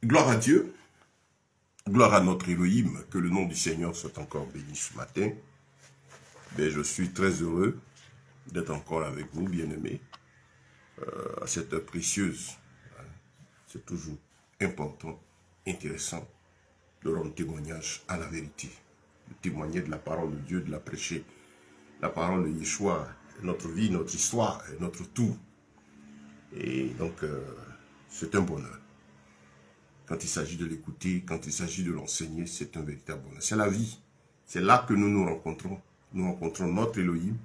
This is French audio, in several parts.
Gloire à Dieu, gloire à notre Elohim, que le nom du Seigneur soit encore béni ce matin. Mais je suis très heureux d'être encore avec vous, bien-aimés, à cette heure précieuse. C'est toujours important, intéressant de rendre témoignage à la vérité, de témoigner de la parole de Dieu, de la prêcher, la parole de Yeshua, notre vie, notre histoire, notre tout. Et donc, c'est un bonheur. Quand il s'agit de l'écouter, quand il s'agit de l'enseigner, c'est un véritable bonheur. C'est la vie. C'est là que nous nous rencontrons. Nous rencontrons notre Elohim.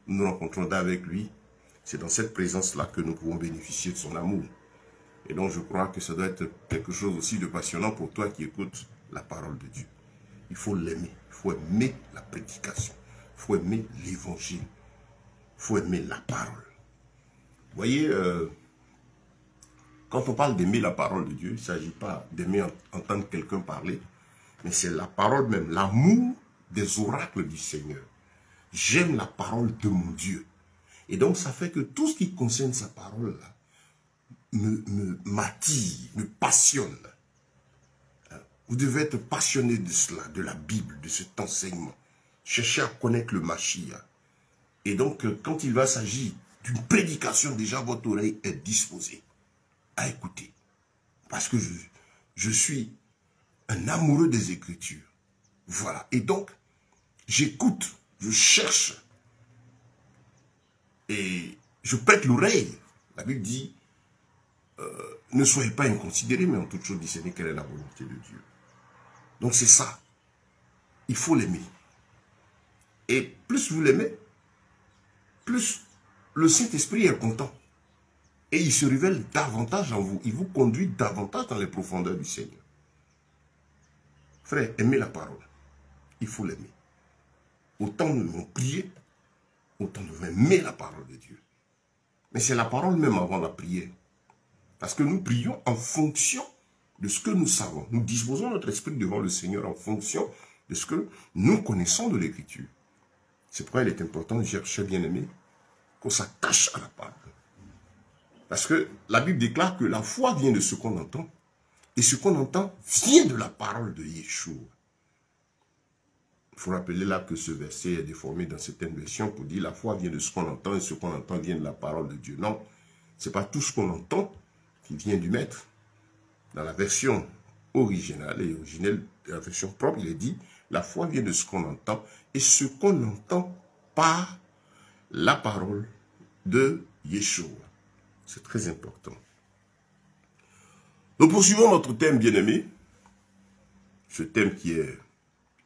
Nous nous rencontrons avec lui. C'est dans cette présence-là que nous pouvons bénéficier de son amour. Et donc, je crois que ça doit être quelque chose aussi de passionnant pour toi qui écoutes la parole de Dieu. Il faut l'aimer. Il faut aimer la prédication. Il faut aimer l'évangile. Il faut aimer la parole. Vous voyez, quand on parle d'aimer la parole de Dieu, il ne s'agit pas d'aimer entendre quelqu'un parler, mais c'est la parole même, l'amour des oracles du Seigneur. J'aime la parole de mon Dieu. Et donc, ça fait que tout ce qui concerne sa parole-là m'attire, me passionne. Vous devez être passionné de cela, de la Bible, de cet enseignement. Cherchez à connaître le Mashiach. Et donc, quand il va s'agir d'une prédication, déjà votre oreille est disposée à écouter. Parce que je suis un amoureux des Écritures. Voilà. Et donc, j'écoute, je cherche. Et je prête l'oreille. La Bible dit, ne soyez pas inconsidérés, mais en toute chose, discernez quelle est la volonté de Dieu. Donc c'est ça. Il faut l'aimer. Et plus vous l'aimez, plus le Saint-Esprit est content. Et il se révèle davantage en vous. Il vous conduit davantage dans les profondeurs du Seigneur. Frère, aimez la parole. Il faut l'aimer. Autant nous devons prier, autant nous devons aimer la parole de Dieu. Mais c'est la parole même avant la prière. Parce que nous prions en fonction de ce que nous savons. Nous disposons notre esprit devant le Seigneur en fonction de ce que nous connaissons de l'Écriture. C'est pourquoi il est important, cher bien-aimé, qu'on s'attache à la parole. Parce que la Bible déclare que la foi vient de ce qu'on entend. Et ce qu'on entend vient de la parole de Yeshua. Il faut rappeler là que ce verset est déformé dans certaines versions pour dire la foi vient de ce qu'on entend et ce qu'on entend vient de la parole de Dieu. Non, ce n'est pas tout ce qu'on entend qui vient du maître. Dans la version originale et originelle, la version propre, il est dit la foi vient de ce qu'on entend et ce qu'on entend par la parole de Yeshua. C'est très important. Nous poursuivons notre thème, bien-aimé. Ce thème qui est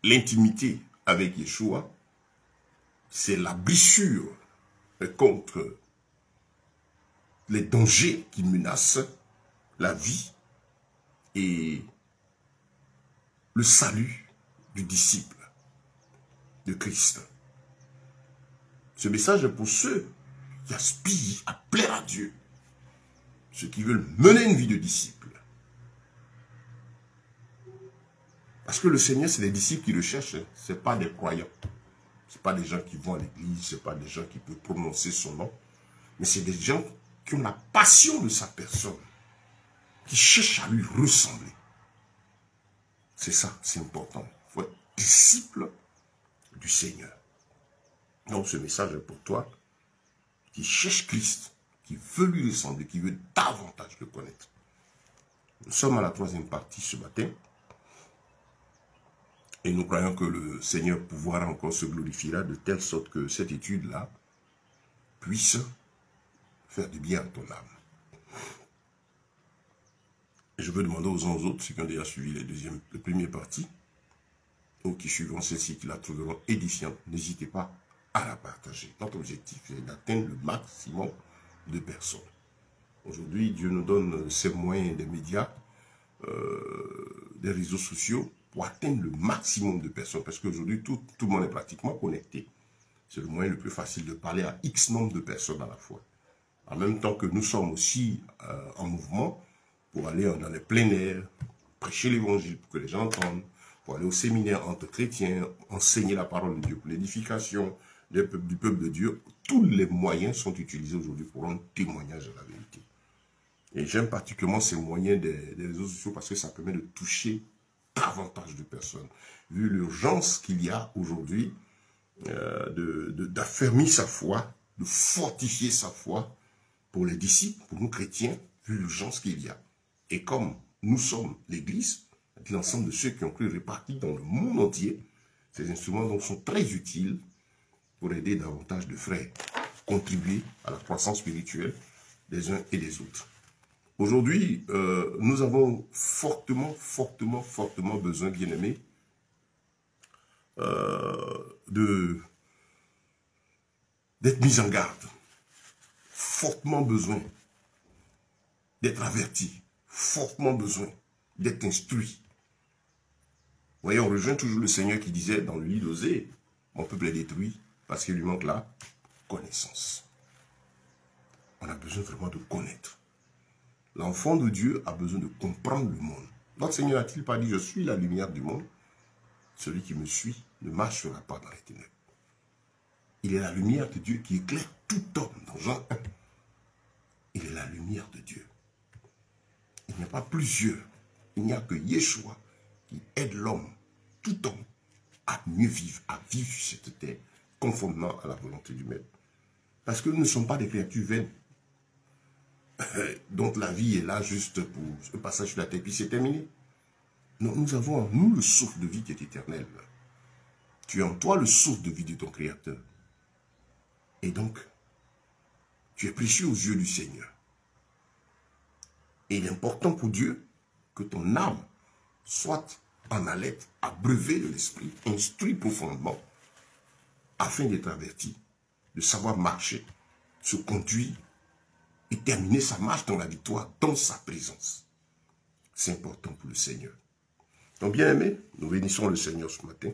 l'intimité avec Yeshua. C'est la blessure contre les dangers qui menacent la vie et le salut du disciple de Christ. Ce message est pour ceux qui aspirent à plaire à Dieu. Ceux qui veulent mener une vie de disciple. Parce que le Seigneur, c'est les disciples qui le cherchent. Ce n'est pas des croyants. Ce n'est pas des gens qui vont à l'église. Ce n'est pas des gens qui peuvent prononcer son nom. Mais c'est des gens qui ont la passion de sa personne. Qui cherchent à lui ressembler. C'est ça, c'est important. Il faut être disciple du Seigneur. Donc ce message est pour toi qui cherche Christ, qui veut lui ressembler, qui veut davantage le connaître. Nous sommes à la troisième partie ce matin. Et nous croyons que le Seigneur pouvoir encore se glorifiera de telle sorte que cette étude-là puisse faire du bien à ton âme. Et je veux demander aux uns aux autres, ceux qui ont déjà suivi les premières parties, ou qui suivront celle-ci, qui la trouveront édifiante, n'hésitez pas à la partager. Notre objectif est d'atteindre le maximum de personnes. Aujourd'hui, Dieu nous donne ces moyens des médias, des réseaux sociaux, pour atteindre le maximum de personnes. Parce qu'aujourd'hui, tout le monde est pratiquement connecté. C'est le moyen le plus facile de parler à X nombre de personnes à la fois. En même temps que nous sommes aussi en mouvement pour aller dans les plein air, prêcher l'évangile pour que les gens entendent, pour aller au séminaire entre chrétiens, enseigner la parole de Dieu pour l'édification du peuple de Dieu. Tous les moyens sont utilisés aujourd'hui pour rendre témoignage de la vérité. Et j'aime particulièrement ces moyens des réseaux sociaux parce que ça permet de toucher davantage de personnes. Vu l'urgence qu'il y a aujourd'hui d'affermir sa foi, de fortifier sa foi pour les disciples, pour nous chrétiens, vu l'urgence qu'il y a. Et comme nous sommes l'Église, l'ensemble de ceux qui ont cru répartis dans le monde entier, ces instruments donc sont très utiles pour aider davantage de frères, contribuer à la croissance spirituelle des uns et des autres. Aujourd'hui, nous avons fortement besoin, bien-aimés, d'être mis en garde, fortement besoin d'être avertis, fortement besoin d'être instruits. Vous voyez, on rejoint toujours le Seigneur qui disait dans le livre d'Osée, mon peuple est détruit parce qu'il lui manque la connaissance. On a besoin vraiment de connaître. L'enfant de Dieu a besoin de comprendre le monde. Notre Seigneur n'a-t-il pas dit, je suis la lumière du monde? Celui qui me suit ne marchera pas dans les ténèbres. Il est la lumière de Dieu qui éclaire tout homme. Dans Jean 1, il est la lumière de Dieu. Il n'y a pas plusieurs. Il n'y a que Yeshua qui aide l'homme, tout homme, à mieux vivre, à vivre sur cette terre, conformément à la volonté du Maître. Parce que nous ne sommes pas des créatures vaines. Donc la vie est là juste pour un passage sur la terre, puis c'est terminé. Non, nous avons en nous le souffle de vie qui est éternel. Tu as en toi le souffle de vie de ton Créateur. Et donc, tu es précieux aux yeux du Seigneur. Et il est important pour Dieu que ton âme soit en haleine, abreuvée de l'esprit, instruit profondément, afin d'être averti, de savoir marcher, se conduire et terminer sa marche dans la victoire, dans sa présence. C'est important pour le Seigneur. Donc, bien aimés, nous bénissons le Seigneur ce matin.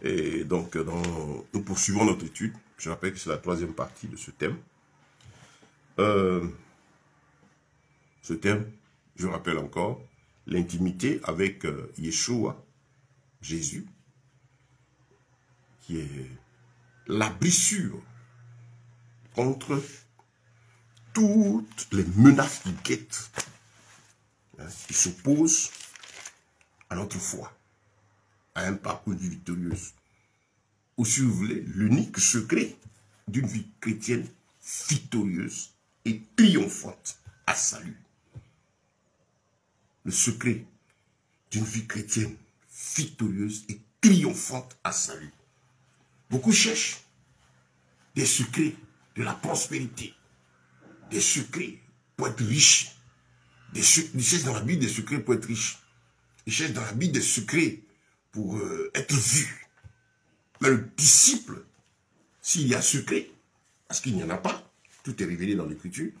Et donc, nous poursuivons notre étude. Je rappelle que c'est la troisième partie de ce thème. Ce thème, je rappelle encore, l'intimité avec Yeshua, Jésus, qui est l'abrissure contre toutes les menaces qui guettent, qui s'opposent à notre foi, à un parcours de vie victorieuse. Ou si vous voulez, l'unique secret d'une vie chrétienne victorieuse et triomphante à salut. Le secret d'une vie chrétienne victorieuse et triomphante à salut. Beaucoup cherchent des secrets de la prospérité, des secrets pour être riches. Ils cherchent dans la Bible des secrets pour être riches. Ils cherchent dans la Bible des secrets pour être vus. Mais le disciple, s'il y a secret, parce qu'il n'y en a pas, tout est révélé dans l'Écriture,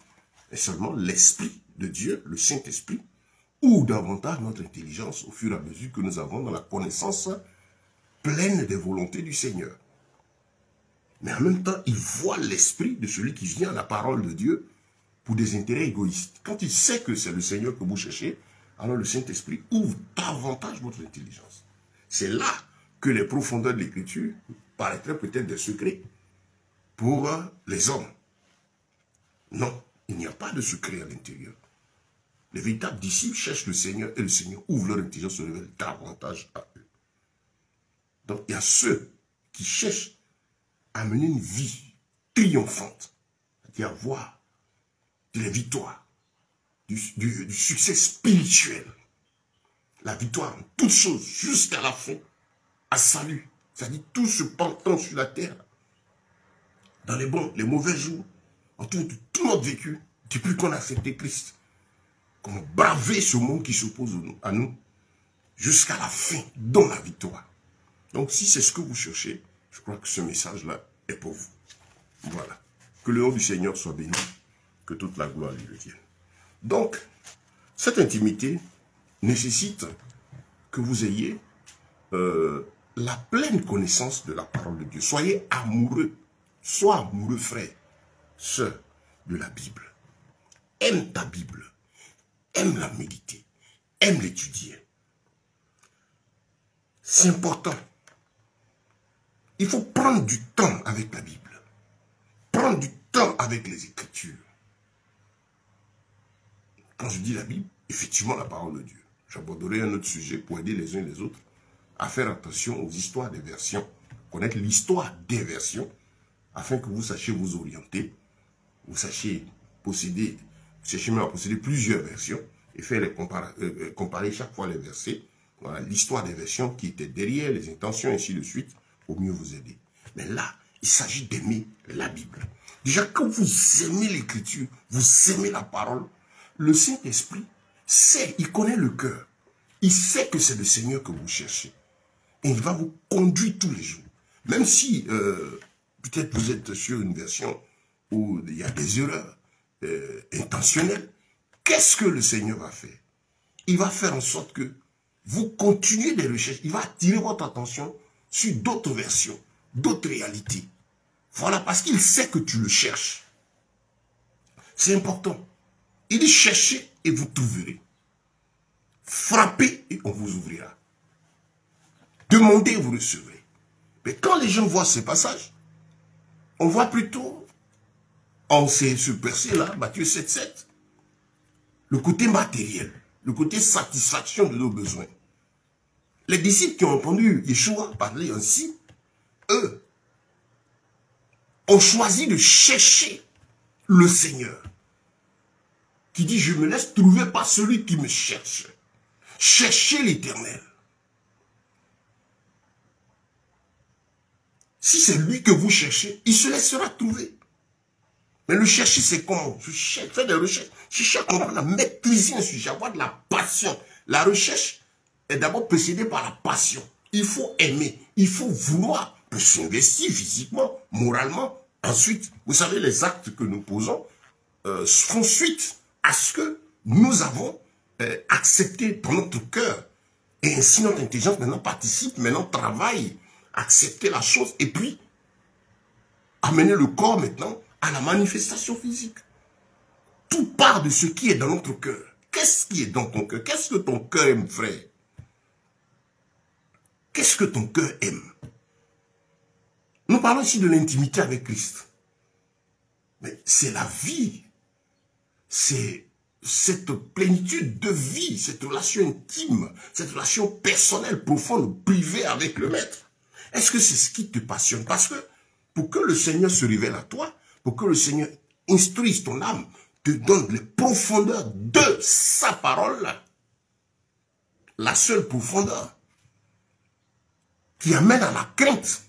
et seulement l'Esprit de Dieu, le Saint-Esprit, ou davantage notre intelligence au fur et à mesure que nous avons dans la connaissance pleine des volontés du Seigneur. Mais en même temps, il voit l'esprit de celui qui vient à la parole de Dieu pour des intérêts égoïstes. Quand il sait que c'est le Seigneur que vous cherchez, alors le Saint-Esprit ouvre davantage votre intelligence. C'est là que les profondeurs de l'Écriture paraîtraient peut-être des secrets pour les hommes. Non, il n'y a pas de secret à l'intérieur. Les véritables disciples cherchent le Seigneur et le Seigneur ouvre leur intelligence, se révèle davantage à eux. Donc il y a ceux qui cherchent à mener une vie triomphante, c'est-à-dire avoir des victoires, du succès spirituel, la victoire en toutes choses, jusqu'à la fin, à salut, c'est-à-dire tout ce portant sur la terre, dans les bons, les mauvais jours, en tout notre vécu, depuis qu'on a accepté Christ, qu'on a bravé ce monde qui s'oppose à nous, jusqu'à la fin, dans la victoire. Donc si c'est ce que vous cherchez, je crois que ce message-là est pour vous. Voilà. Que le nom du Seigneur soit béni. Que toute la gloire lui revienne. Donc, cette intimité nécessite que vous ayez la pleine connaissance de la parole de Dieu. Soyez amoureux. Sois amoureux, frère, sœur, de la Bible. Aime ta Bible. Aime la méditer. Aime l'étudier. C'est important. Il faut prendre du temps avec la Bible. Prendre du temps avec les Écritures. Quand je dis la Bible, effectivement la parole de Dieu. J'aborderai un autre sujet pour aider les uns et les autres à faire attention aux histoires des versions, connaître l'histoire des versions, afin que vous sachiez vous orienter, vous sachiez posséder, cherchez même à posséder plusieurs versions et faire les comparer chaque fois les versets. Voilà l'histoire des versions qui étaient derrière, les intentions, ainsi de suite, pour mieux vous aider. Mais là, il s'agit d'aimer la Bible. Déjà, quand vous aimez l'écriture, vous aimez la parole, le Saint-Esprit sait, il connaît le cœur. Il sait que c'est le Seigneur que vous cherchez. Et il va vous conduire tous les jours. Même si, peut-être vous êtes sur une version où il y a des erreurs intentionnelles, qu'est-ce que le Seigneur va faire? Il va faire en sorte que vous continuez des recherches. Il va attirer votre attention sur d'autres versions, d'autres réalités. Voilà, parce qu'il sait que tu le cherches. C'est important. Il dit cherchez et vous trouverez. Frappez et on vous ouvrira. Demandez et vous recevrez. Mais quand les gens voient ces passages, on voit plutôt, en ce verset-là, Matthieu 7,7, le côté matériel, le côté satisfaction de nos besoins. Les disciples qui ont entendu Yeshua parler ainsi, eux, ont choisi de chercher le Seigneur, qui dit, je me laisse trouver par celui qui me cherche. Cherchez l'Éternel. Si c'est lui que vous cherchez, il se laissera trouver. Mais le chercher, c'est comment? Je cherche, fais des recherches. Je cherche à comprendre, à maîtriser un sujet, avoir de la passion. La recherche est d'abord précédée par la passion. Il faut aimer, il faut vouloir pour s'investir physiquement, moralement. Ensuite, vous savez, les actes que nous posons font suite à ce que nous avons accepté dans notre cœur. Et ainsi, notre intelligence maintenant participe, maintenant travaille, accepter la chose et puis amener le corps maintenant à la manifestation physique. Tout part de ce qui est dans notre cœur. Qu'est-ce qui est dans ton cœur? Qu'est-ce que ton cœur aime, frère? Qu'est-ce que ton cœur aime? Nous parlons ici de l'intimité avec Christ. Mais c'est la vie. C'est cette plénitude de vie, cette relation intime, cette relation personnelle, profonde, privée avec le Maître. Est-ce que c'est ce qui te passionne? Parce que pour que le Seigneur se révèle à toi, pour que le Seigneur instruise ton âme, te donne les profondeurs de sa parole, la seule profondeur qui amène à la crainte,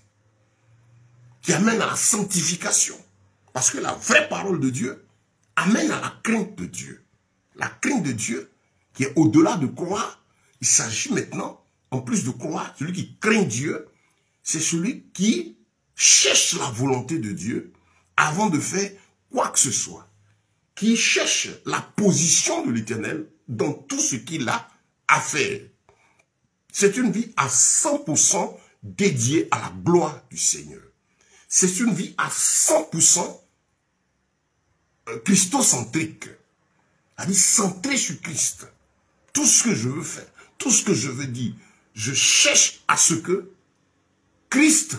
qui amène à la sanctification. Parce que la vraie parole de Dieu amène à la crainte de Dieu. La crainte de Dieu qui est au-delà de croire. Il s'agit maintenant, en plus de croire, celui qui craint Dieu, c'est celui qui cherche la volonté de Dieu avant de faire quoi que ce soit. Qui cherche la position de l'Éternel dans tout ce qu'il a à faire. C'est une vie à 100% dédiée à la gloire du Seigneur. C'est une vie à 100% christocentrique. C'est-à-dire centré sur Christ. Tout ce que je veux faire, tout ce que je veux dire, je cherche à ce que Christ,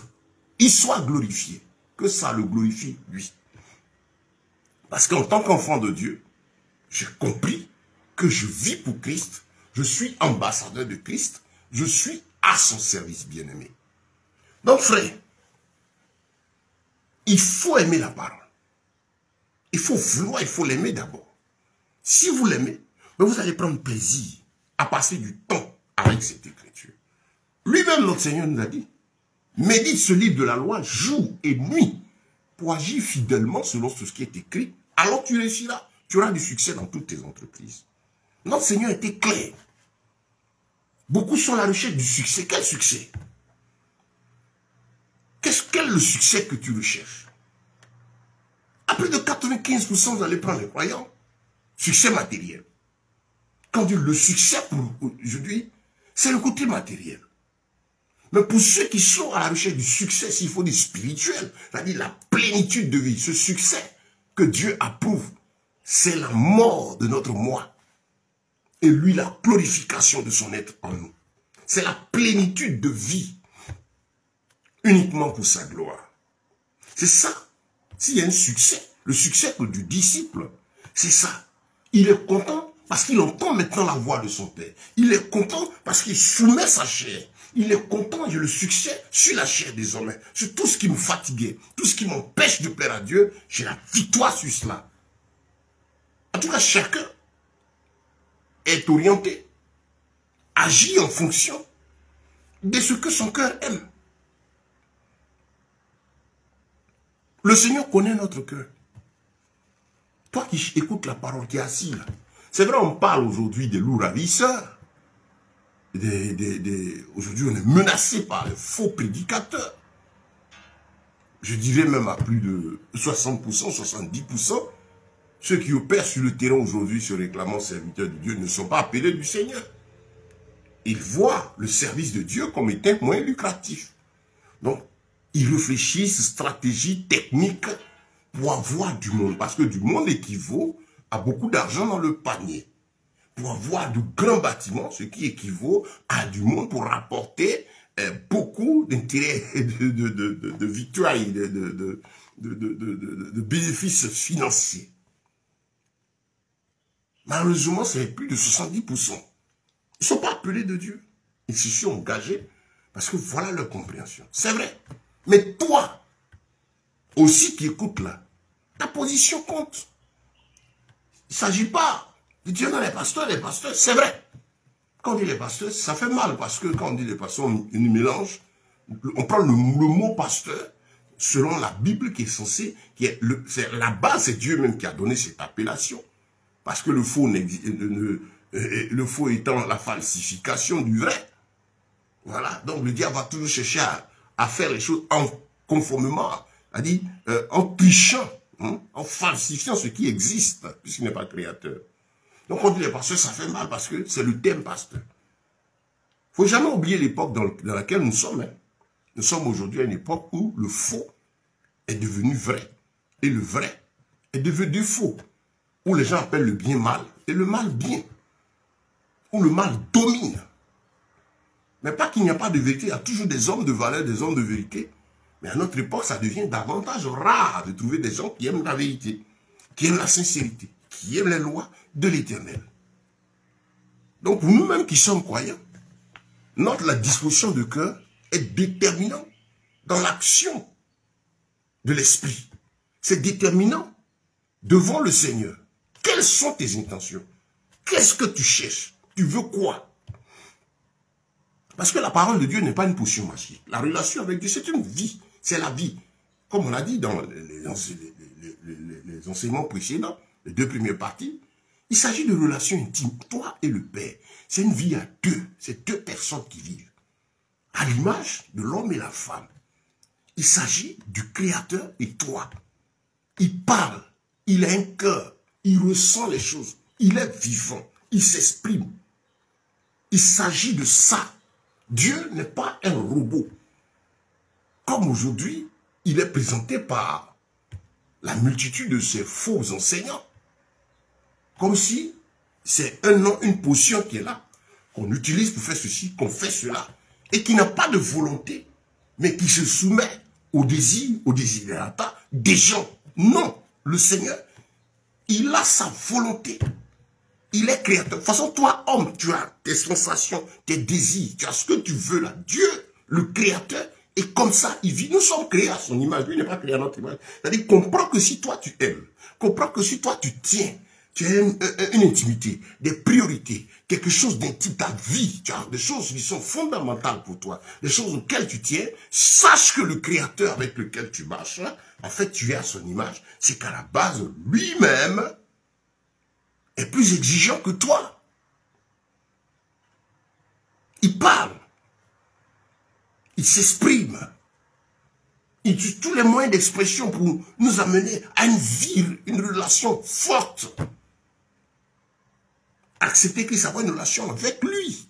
il soit glorifié. Que ça le glorifie, lui. Parce qu'en tant qu'enfant de Dieu, j'ai compris que je vis pour Christ, je suis ambassadeur de Christ, je suis à son service, bien-aimé. Donc, frère, il faut aimer la parole. Il faut vouloir, il faut l'aimer d'abord. Si vous l'aimez, vous allez prendre plaisir à passer du temps avec cette écriture. Lui-même, notre Seigneur nous a dit, médite ce livre de la loi jour et nuit pour agir fidèlement selon ce qui est écrit. Alors tu réussiras, tu auras du succès dans toutes tes entreprises. Notre Seigneur était clair. Beaucoup sont à la recherche du succès. Quel succès? Quel est le succès que tu recherches? À plus de 95%, vous allez prendre les croyants. Succès matériel. Quand on dit le succès pour aujourd'hui, c'est le côté matériel. Mais pour ceux qui sont à la recherche du succès, s'il faut dire spirituel, c'est-à-dire la plénitude de vie, ce succès que Dieu approuve, c'est la mort de notre moi. Et lui, la glorification de son être en nous. C'est la plénitude de vie, uniquement pour sa gloire. C'est ça. S'il y a un succès, le succès du disciple, c'est ça. Il est content Parce qu'il entend maintenant la voix de son Père. Il est content parce qu'il soumet sa chair. Il est content, j'ai le succès sur la chair désormais. Sur tout ce qui me fatiguait, tout ce qui m'empêche de plaire à Dieu, j'ai la victoire sur cela. En tout cas, chacun est orienté, agit en fonction de ce que son cœur aime. Le Seigneur connaît notre cœur. Toi qui écoutes la parole, qui est assis là. C'est vrai, on parle aujourd'hui des loups ravisseurs. Aujourd'hui, on est menacé par les faux prédicateurs. Je dirais même à plus de 60%, 70%. Ceux qui opèrent sur le terrain aujourd'hui se réclamant serviteurs de Dieu ne sont pas appelés du Seigneur. Ils voient le service de Dieu comme étant moins lucratif. Donc, ils réfléchissent stratégie, technique pour avoir du monde. Parce que du monde équivaut à beaucoup d'argent dans le panier. Pour avoir de grands bâtiments, ce qui équivaut à du monde pour rapporter beaucoup d'intérêts, de victoires, de bénéfices financiers. Malheureusement, c'est plus de 70%. Ils ne sont pas appelés de Dieu. Ils se sont engagés parce que voilà leur compréhension. C'est vrai. Mais toi, aussi qui écoutes là, ta position compte. Il ne s'agit pas de dire non, les pasteurs, c'est vrai. Quand on dit les pasteurs, ça fait mal parce que quand on dit les pasteurs, on mélange, on prend le mot pasteur selon la Bible qui est censée, la base, c'est Dieu même qui a donné cette appellation. Parce que le faux étant la falsification du vrai. Voilà. Donc le diable va toujours chercher à faire les choses en conformément, en trichant, en falsifiant ce qui existe, puisqu'il n'est pas créateur. Donc on dit les pasteurs, ça fait mal parce que c'est le thème pasteur. Il ne faut jamais oublier l'époque dans laquelle nous sommes. Nous sommes aujourd'hui à une époque où le faux est devenu vrai. Et le vrai est devenu faux. Où les gens appellent le bien mal et le mal bien. Où le mal domine. Mais pas qu'il n'y a pas de vérité, il y a toujours des hommes de valeur, des hommes de vérité. Mais à notre époque, ça devient davantage rare de trouver des gens qui aiment la vérité, qui aiment la sincérité, qui aiment les lois de l'Éternel. Donc pour nous-mêmes qui sommes croyants, la disposition de cœur est déterminante dans l'action de l'esprit. C'est déterminant devant le Seigneur. Quelles sont tes intentions? Qu'est-ce que tu cherches? Tu veux quoi? Parce que la parole de Dieu n'est pas une potion magique. La relation avec Dieu, c'est une vie. C'est la vie. Comme on l'a dit dans les enseignements précédents, les deux premières parties, il s'agit de relations intimes. Toi et le Père. C'est une vie à deux. C'est deux personnes qui vivent. À l'image de l'homme et la femme. Il s'agit du Créateur et toi. Il parle. Il a un cœur. Il ressent les choses. Il est vivant. Il s'exprime. Il s'agit de ça. Dieu n'est pas un robot. Comme aujourd'hui, il est présenté par la multitude de ces faux enseignants. Comme si c'est un nom, une potion qui est là, qu'on utilise pour faire ceci, qu'on fait cela, et qui n'a pas de volonté, mais qui se soumet au désir, au desiderata des gens. Non, le Seigneur, il a sa volonté. Il est créateur. De toute façon, toi, homme, tu as tes sensations, tes désirs, tu as ce que tu veux là. Dieu, le créateur, est comme ça, il vit. Nous sommes créés à son image. Lui n'est pas créé à notre image. C'est-à-dire, comprends que si toi, tu aimes, comprends que si toi, tu tiens, tu as une intimité, des priorités, quelque chose d'intime, ta vie, tu as des choses qui sont fondamentales pour toi, des choses auxquelles tu tiens, sache que le créateur avec lequel tu marches, là, en fait, tu es à son image. C'est qu'à la base, lui-même est plus exigeant que toi. Il parle. Il s'exprime. Il utilise tous les moyens d'expression pour nous amener à une vie, une relation forte. Accepter qu'il s'avoir une relation avec lui.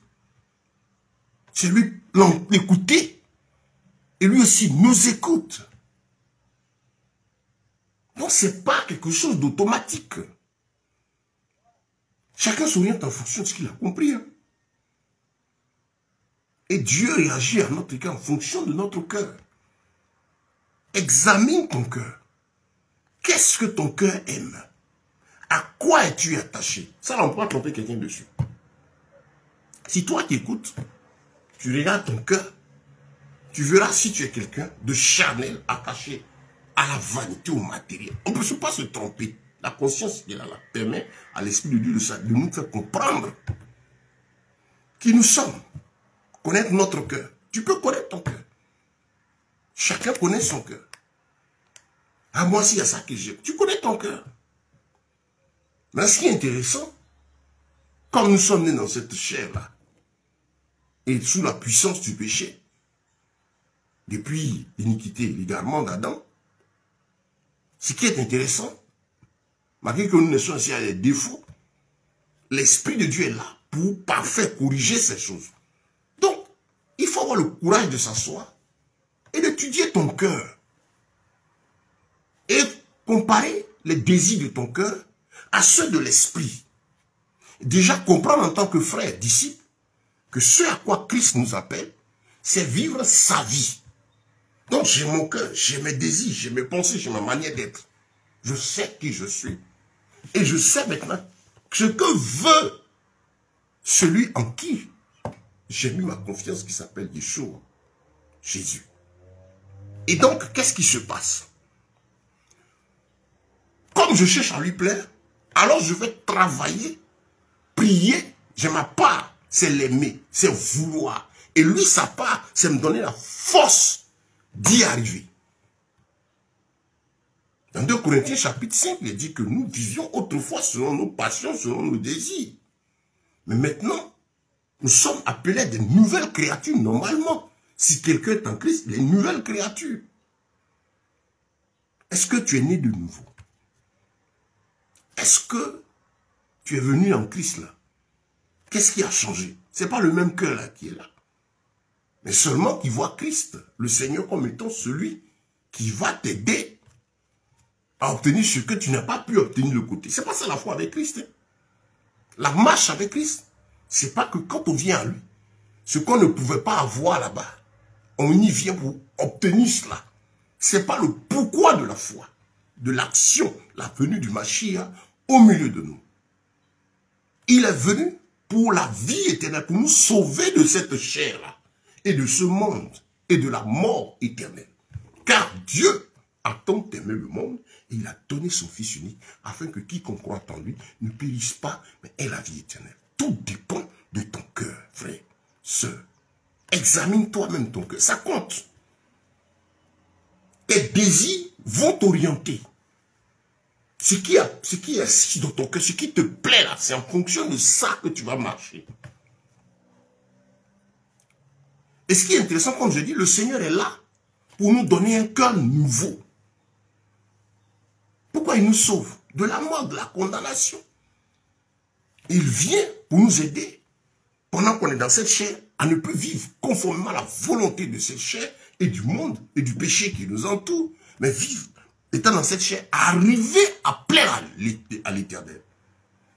C'est lui l'écouter. Et lui aussi nous écoute. Donc ce n'est pas quelque chose d'automatique. Chacun s'oriente en fonction de ce qu'il a compris. Et Dieu réagit à notre cas en fonction de notre cœur. Examine ton cœur. Qu'est-ce que ton cœur aime? À quoi es-tu attaché? Ça, on pourra tromper quelqu'un dessus. Si toi qui écoutes, tu regardes ton cœur, tu verras si tu es quelqu'un de charnel attaché à la vanité, au matériel. On ne peut pas se tromper. La conscience qui est là, permet à l'Esprit de Dieu de nous faire comprendre qui nous sommes. Connaître notre cœur. Tu peux connaître ton cœur. Chacun connaît son cœur. Ah, moi aussi, il y a ça que j'aime. Tu connais ton cœur. Mais ce qui est intéressant, comme nous sommes nés dans cette chair-là, et sous la puissance du péché, depuis l'iniquité, l'égarement d'Adam, ce qui est intéressant, malgré que nous naissions ici à des défauts, l'Esprit de Dieu est là pour parfait corriger ces choses. Donc, il faut avoir le courage de s'asseoir et d'étudier ton cœur. Et comparer les désirs de ton cœur à ceux de l'esprit. Déjà comprendre en tant que frère, disciple, que ce à quoi Christ nous appelle, c'est vivre sa vie. Donc j'ai mon cœur, j'ai mes désirs, j'ai mes pensées, j'ai ma manière d'être. Je sais qui je suis. Et je sais maintenant ce que veut celui en qui j'ai mis ma confiance, qui s'appelle Yeshua, Jésus. Et donc, qu'est-ce qui se passe? Comme je cherche à lui plaire, alors je vais travailler, prier. J'ai ma part, c'est l'aimer, c'est vouloir. Et lui, sa part, c'est me donner la force d'y arriver. Dans 2 Corinthiens chapitre 5, il dit que nous vivions autrefois selon nos passions, selon nos désirs. Mais maintenant, nous sommes appelés des nouvelles créatures normalement. Si quelqu'un est en Christ, il est une nouvelle créature. Est-ce que tu es né de nouveau? Est-ce que tu es venu en Christ là? Qu'est-ce qui a changé? Ce n'est pas le même cœur là qui est là. Mais seulement qu'il voit Christ, le Seigneur, comme étant celui qui va t'aider à obtenir ce que tu n'as pas pu obtenir de l'autre côté. Ce n'est pas ça la foi avec Christ. Hein? La marche avec Christ, ce n'est pas que quand on vient à lui, ce qu'on ne pouvait pas avoir là-bas, on y vient pour obtenir cela. Ce n'est pas le pourquoi de la foi, de l'action, la venue du Mashiach au milieu de nous. Il est venu pour la vie éternelle, pour nous sauver de cette chair-là, et de ce monde, et de la mort éternelle. Car Dieu a tant aimé le monde, et il a donné son Fils unique, afin que quiconque croit en lui ne périsse pas, mais ait la vie éternelle. Tout dépend de ton cœur, frère, sœur. Examine toi-même ton cœur, ça compte. Tes désirs vont t'orienter. Ce qui est assis dans ton cœur, ce qui te plaît là, c'est en fonction de ça que tu vas marcher. Et ce qui est intéressant, comme je dis, le Seigneur est là pour nous donner un cœur nouveau. Pourquoi il nous sauve? De la mort, de la condamnation. Il vient pour nous aider, pendant qu'on est dans cette chair, à ne plus vivre conformément à la volonté de cette chair et du monde et du péché qui nous entoure, mais vivre, étant dans cette chair, arriver à plaire à l'Éternel.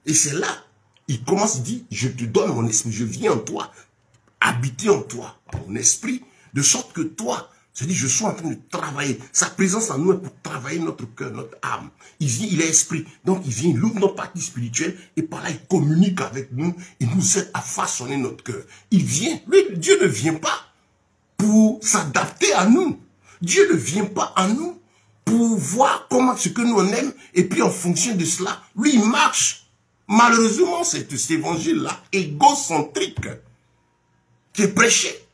Et c'est là, il commence, il dit, je te donne mon esprit, je viens en toi, habiter en toi, mon esprit, de sorte que toi, je dis, je suis en train de travailler. Sa présence en nous est pour travailler notre cœur, notre âme. Il vient, il est esprit. Donc il vient, il ouvre nos parties spirituelles et par là il communique avec nous. Il nous aide à façonner notre cœur. Il vient, lui, Dieu ne vient pas pour s'adapter à nous. Dieu ne vient pas à nous pour voir comment ce que nous on aime et puis en fonction de cela, lui il marche. Malheureusement, cet évangile-là, égocentrique, qui est prêché.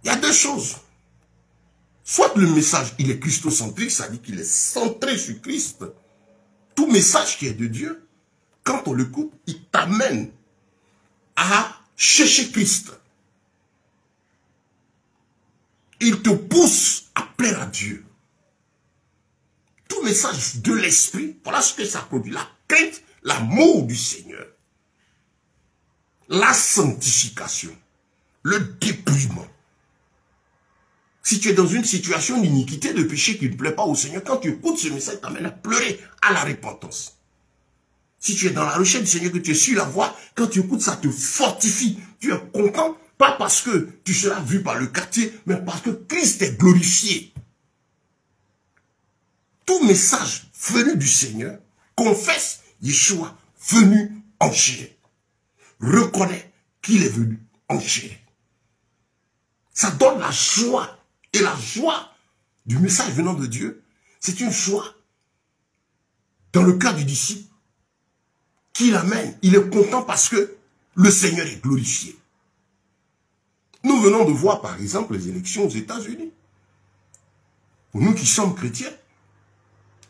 Il y a deux choses. Soit le message, il est christocentrique, ça dit qu'il est centré sur Christ. Tout message qui est de Dieu, quand on l'écoute, il t'amène à chercher Christ. Il te pousse à plaire à Dieu. Tout message de l'esprit, voilà ce que ça produit. La crainte, l'amour du Seigneur. La sanctification. Le dépouillement. Si tu es dans une situation d'iniquité, de péché qui ne plaît pas au Seigneur, quand tu écoutes ce message, t'amène à pleurer à la repentance. Si tu es dans la recherche du Seigneur, que tu es sur la voie, quand tu écoutes ça, te fortifie. Tu es content, pas parce que tu seras vu par le quartier, mais parce que Christ est glorifié. Tout message venu du Seigneur confesse Yeshua venu en chair. Reconnaît qu'il est venu en chair. Ça donne la joie. Et la joie du message venant de Dieu, c'est une joie dans le cœur du disciple qui l'amène. Il est content parce que le Seigneur est glorifié. Nous venons de voir par exemple les élections aux États-Unis. Pour nous qui sommes chrétiens,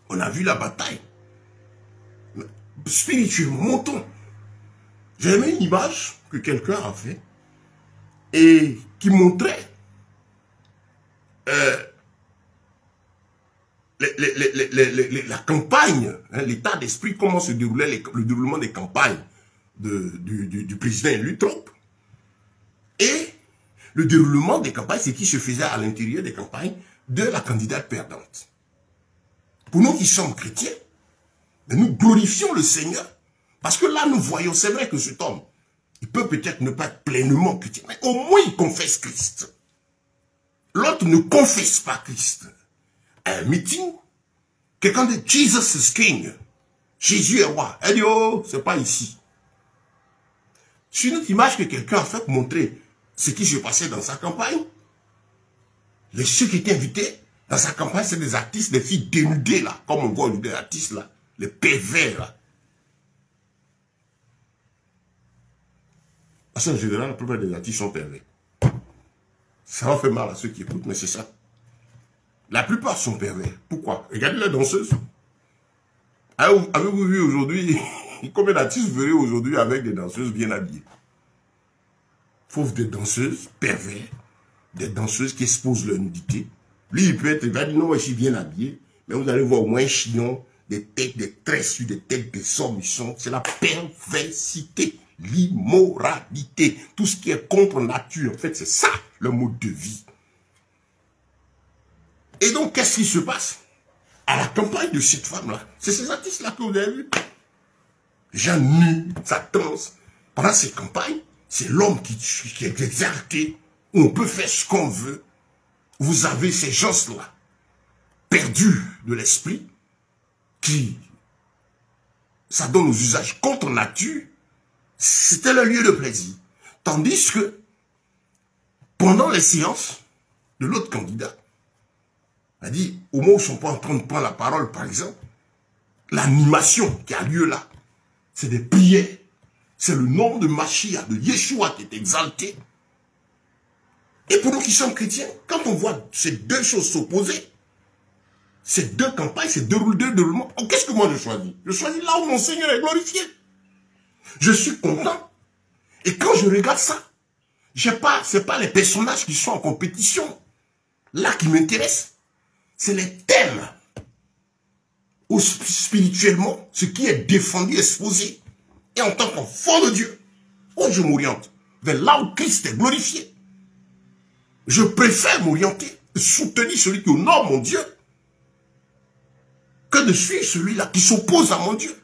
on a vu la bataille. Spirituellement, montons. J'ai aimé une image que quelqu'un a fait et qui montrait la campagne, hein, l'état d'esprit, comment se déroulait le déroulement des campagnes du président élu Trump. Et le déroulement des campagnes, c'est qui se faisait à l'intérieur des campagnes de la candidate perdante. Pour nous qui sommes chrétiens, nous glorifions le Seigneur. Parce que là, nous voyons, c'est vrai que cet homme, il peut peut-être ne pas être pleinement chrétien, mais au moins il confesse Christ. L'autre ne confesse pas Christ. À un meeting, quelqu'un dit Jesus is King. Jésus est roi. Elle dit, oh, c'est pas ici. C'est une autre image que quelqu'un a fait pour montrer ce qui se passait dans sa campagne. Ceux qui étaient invités dans sa campagne, c'est des artistes, des filles dénudées là, comme on voit des artistes là, les pervers là. Parce qu'en général, la plupart des artistes sont pervers. Ça va faire mal à ceux qui écoutent, mais c'est ça. La plupart sont pervers. Pourquoi? Regardez les danseuses. Avez-vous vu aujourd'hui, combien d'artistes verrez aujourd'hui avec des danseuses bien habillées? Fauve des danseuses pervers, des danseuses qui exposent leur nudité. Lui, il peut être, il va dire non, je suis bien habillé, mais vous allez voir au moins un chignon, des têtes, des tresses, des têtes, des hommes, c'est la perversité, l'immoralité, tout ce qui est contre nature. En fait, c'est ça le mode de vie. Et donc, qu'est-ce qui se passe à la campagne de cette femme-là? C'est ces artistes-là que vous avez vus. Gens nus, ça danse. Pendant ces campagnes, c'est l'homme qui est exalté, où on peut faire ce qu'on veut. Vous avez ces gens-là, perdus de l'esprit, qui, ça donne aux usages contre nature, c'était le lieu de plaisir. Tandis que, pendant les séances de l'autre candidat, a dit, au moment où ils ne sont pas en train de prendre la parole, par exemple, l'animation qui a lieu là, c'est des prières, c'est le nom de Mashiach, de Yeshua qui est exalté. Et pour nous qui sommes chrétiens, quand on voit ces deux choses s'opposer, ces deux campagnes, ces deux déroulements, qu'est-ce que moi je choisis? Je choisis là où mon Seigneur est glorifié. Je suis content. Et quand je regarde ça, ce n'est pas les personnages qui sont en compétition là qui m'intéressent. C'est les thèmes où spirituellement, ce qui est défendu, exposé. Et en tant qu'enfant de Dieu, où je m'oriente vers là où Christ est glorifié. Je préfère m'orienter, soutenir celui qui honore mon Dieu, que de suivre celui-là qui s'oppose à mon Dieu.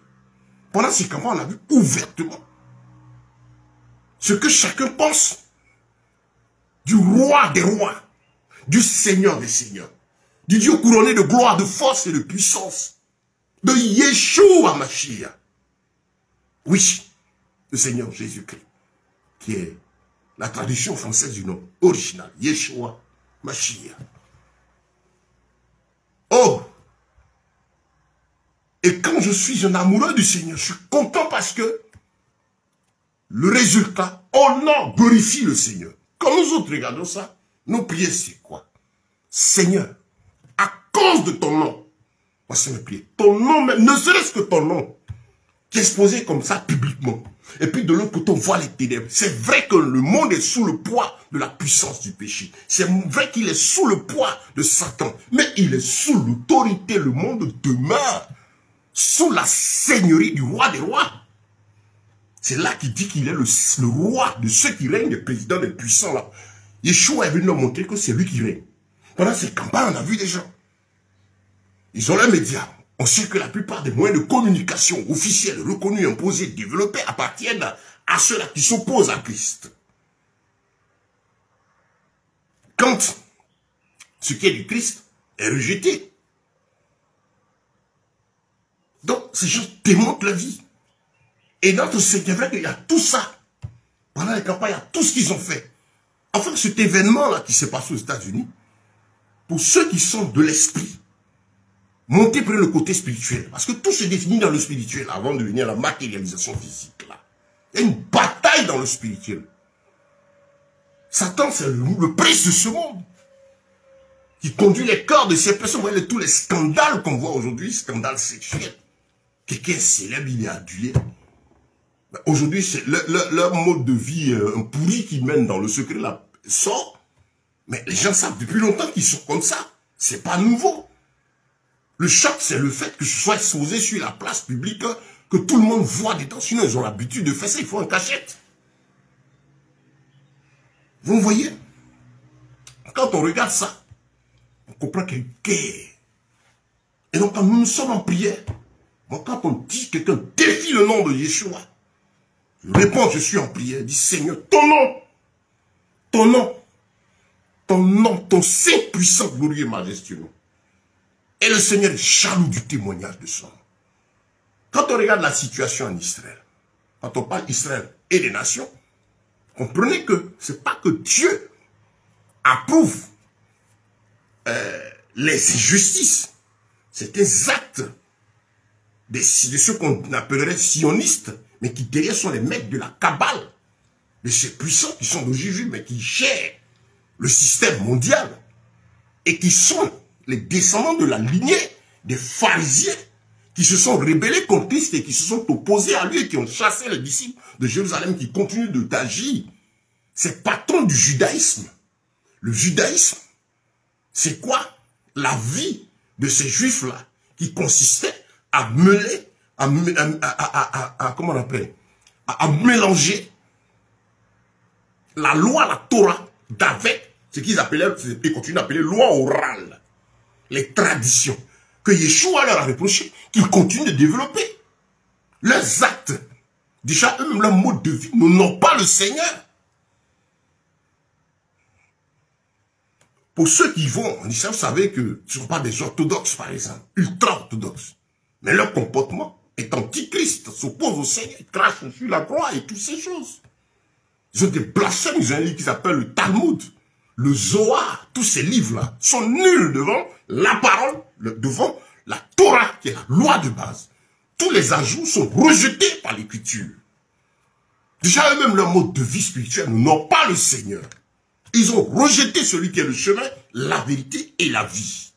Pendant ces campagnes, on a vu ouvertement ce que chacun pense du roi des rois, du Seigneur des seigneurs, du Dieu couronné de gloire, de force et de puissance, de Yeshua Mashiach. Oui, le Seigneur Jésus-Christ, qui est la traduction française du nom original, Yeshua Mashiach. Oh! Et quand je suis un amoureux du Seigneur, je suis content parce que le résultat honore, glorifie le Seigneur. Quand nous autres regardons ça, nos prières c'est quoi? Seigneur, à cause de ton nom, voici mes prières, ton nom, ne serait-ce que ton nom, qui est exposé comme ça publiquement. Et puis de l'autre côté, on voit les ténèbres. C'est vrai que le monde est sous le poids de la puissance du péché. C'est vrai qu'il est sous le poids de Satan. Mais il est sous l'autorité, le monde demeure sous la seigneurie du roi des rois. C'est là qu'il dit qu'il est le roi de ceux qui règnent, des présidents, des puissants là. Yeshua est venu nous montrer que c'est lui qui règne. Pendant ces campagnes, on a vu des gens. Ils ont les médias. On sait que la plupart des moyens de communication officiels, reconnus, imposés, développés, appartiennent à ceux-là qui s'opposent à Christ. Quand ce qui est du Christ est rejeté, Donc, ces gens démontent la vie. Et notre Seigneur, vrai qu'il y a tout ça. Pendant les campagnes, il y a tout ce qu'ils ont fait. Enfin, cet événement-là qui s'est passé aux États-Unis, pour ceux qui sont de l'esprit, montez près le côté spirituel. Parce que tout se définit dans le spirituel avant de venir à la matérialisation physique. Là. Il y a une bataille dans le spirituel. Satan, c'est le prince de ce monde qui conduit les corps de ces personnes. Vous voyez tous les scandales qu'on voit aujourd'hui, scandales sexuels. Quelqu'un célèbre, il est adulé. Aujourd'hui, c'est leur mode de vie pourri qu'ils mènent dans le secret là sort. Mais les gens savent depuis longtemps qu'ils sont comme ça. C'est pas nouveau. Le choc, c'est le fait que je sois exposé sur la place publique, que tout le monde voit dedans. Sinon, ils ont l'habitude de faire ça, il faut en cachette. Vous voyez? Quand on regarde ça, on comprend qu'il y a une guerre. Et donc, quand nous sommes en prière, quand on dit que quelqu'un défie le nom de Yeshua, je réponds, je suis en prière, je dis Seigneur, ton nom, ton nom, ton nom, ton Saint puissant, glorieux, majestueux. Et le Seigneur est jaloux du témoignage de son nom. Quand on regarde la situation en Israël, quand on parle d'Israël et des nations, comprenez que ce n'est pas que Dieu approuve les injustices. C'est des actes de ceux qu'on appellerait sionistes, mais qui derrière sont les mecs de la cabale, de ces puissants qui sont de Jésus, mais qui gèrent le système mondial, et qui sont les descendants de la lignée des pharisiens, qui se sont rébellés contre Christ et qui se sont opposés à lui et qui ont chassé les disciples de Jérusalem, qui continuent d'agir. C'est patron du judaïsme. Le judaïsme, c'est quoi? La vie de ces juifs-là, qui consistait à mêler, comment on appelle, à mélanger la loi, la Torah, d'avec ce qu'ils appelaient, ils continuent d'appeler loi orale, les traditions, que Yeshua leur a reproché, qu'ils continuent de développer. Leurs actes, déjà eux-mêmes, leur mode de vie, n'ont pas le Seigneur. Pour ceux qui vont en Israël, vous savez que ce ne sont pas des orthodoxes, par exemple, ultra-orthodoxes. Mais leur comportement est antichrist, s'oppose au Seigneur, ils crachent sur la croix et toutes ces choses. Ils ont des blasphèmes, ils ont un livre qui s'appelle le Talmud, le Zohar, tous ces livres-là sont nuls devant la parole, devant la Torah, qui est la loi de base. Tous les ajouts sont rejetés par l'écriture. Déjà eux-mêmes, leur mode de vie spirituel n'ont pas le Seigneur. Ils ont rejeté celui qui est le chemin, la vérité et la vie.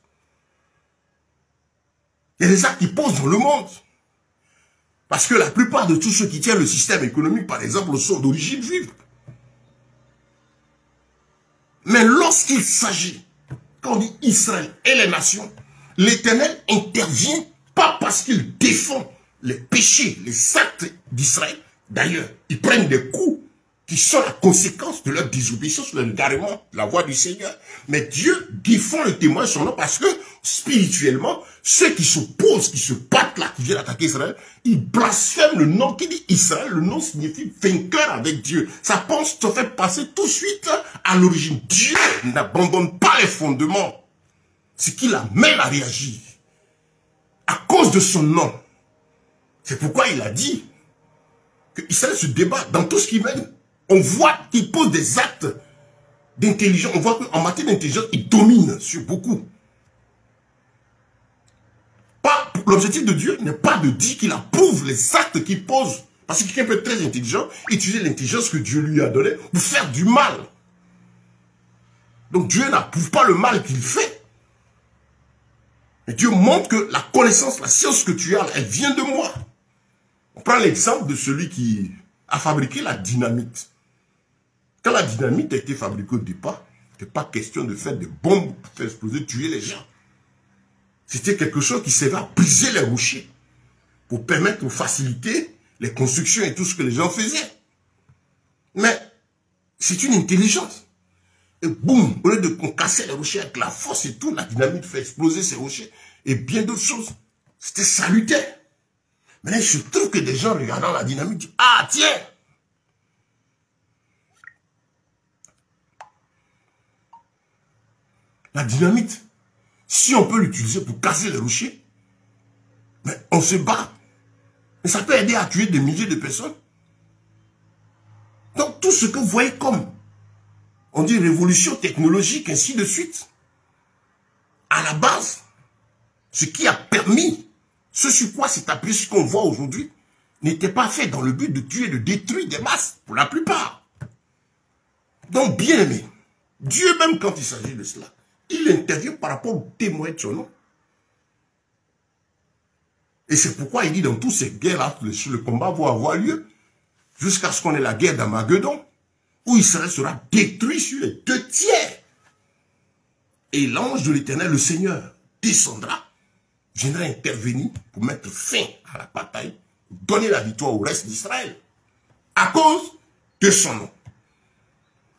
Il y a des actes qui posent dans le monde. Parce que la plupart de tous ceux qui tiennent le système économique, par exemple, sont d'origine juive. Mais lorsqu'il s'agit, quand on dit Israël et les nations, l'Éternel intervient pas parce qu'il défend les péchés, les actes d'Israël. D'ailleurs, ils prennent des coups qui sont la conséquence de leur désobéissance, de l'égarement de la voix du Seigneur. Mais Dieu défend le témoin de son nom parce que, spirituellement, ceux qui s'opposent, qui se battent là, qui viennent attaquer Israël, ils blasphèment le nom qui dit Israël. Le nom signifie vainqueur avec Dieu. Ça pense te fait passer tout de suite à l'origine. Dieu n'abandonne pas les fondements. Ce qui l'amène à réagir. À cause de son nom. C'est pourquoi il a dit que Israël se débat dans tout ce qu'il mène. On voit qu'il pose des actes d'intelligence. On voit qu'en matière d'intelligence, il domine sur beaucoup. L'objectif de Dieu n'est pas de dire qu'il approuve les actes qu'il pose. Parce que quelqu'un peut être très intelligent, utiliser l'intelligence que Dieu lui a donnée pour faire du mal. Donc Dieu n'approuve pas le mal qu'il fait. Mais Dieu montre que la connaissance, la science que tu as, elle vient de moi. On prend l'exemple de celui qui a fabriqué la dynamite. Quand la dynamite a été fabriquée au départ, il n'était pas question de faire des bombes pour faire exploser, tuer les gens. C'était quelque chose qui servait à briser les rochers pour permettre ou faciliter les constructions et tout ce que les gens faisaient. Mais c'est une intelligence. Et boum, au lieu de casser les rochers avec la force et tout, la dynamite fait exploser ces rochers et bien d'autres choses. C'était salutaire. Mais là, il se trouve que des gens regardant la dynamite disent « Ah, tiens !» La dynamite, si on peut l'utiliser pour casser les rochers, Mais on se bat. Mais ça peut aider à tuer des milliers de personnes. Donc tout ce que vous voyez comme, on dit révolution technologique, ainsi de suite, à la base, ce qui a permis, ce sur quoi c'est appuyé, ce qu'on voit aujourd'hui, n'était pas fait dans le but de tuer, de détruire des masses, pour la plupart. Donc, bien aimé, Dieu même quand il s'agit de cela, il intervient par rapport aux témoins de son nom. Et c'est pourquoi il dit dans toutes ces guerres-là, le combat va avoir lieu, jusqu'à ce qu'on ait la guerre d'Armageddon, où Israël sera détruit sur les 2 tiers. Et l'ange de l'Éternel, le Seigneur, descendra, viendra intervenir pour mettre fin à la bataille, donner la victoire au reste d'Israël, à cause de son nom.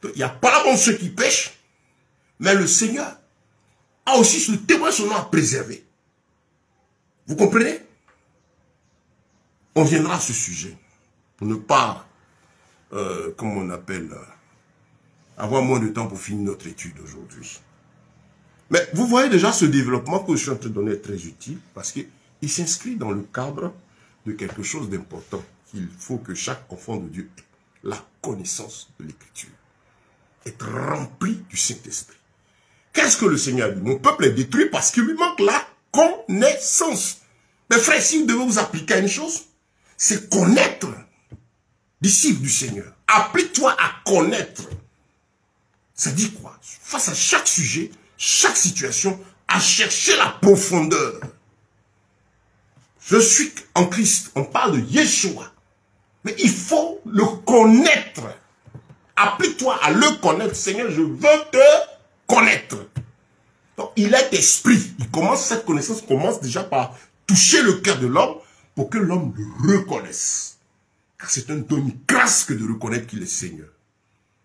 Donc, il n'y a pas bon ceux qui pêchent, mais le Seigneur a aussi le témoin de son nom à préserver. Vous comprenez? On viendra à ce sujet, pour ne pas, comme on appelle, avoir moins de temps pour finir notre étude aujourd'hui. Mais vous voyez déjà ce développement que je suis en train de donner est très utile, parce qu'il s'inscrit dans le cadre de quelque chose d'important qu'il faut que chaque enfant de Dieu ait, la connaissance de l'Écriture, être rempli du Saint-Esprit. Qu'est-ce que le Seigneur dit? Mon peuple est détruit parce qu'il lui manque la connaissance. Mais frère, si vous devez vous appliquer à une chose, c'est connaître, disciple du Seigneur. Applique-toi à connaître. Ça dit quoi? Face à chaque sujet, chaque situation, à chercher la profondeur. Je suis en Christ. On parle de Yeshua. Mais il faut le connaître. Applique-toi à le connaître. Seigneur, je veux te connaître. Donc, il est esprit. Cette connaissance commence déjà par toucher le cœur de l'homme pour que l'homme le reconnaisse. Car c'est un don, une grâce que de reconnaître qu'il est Seigneur.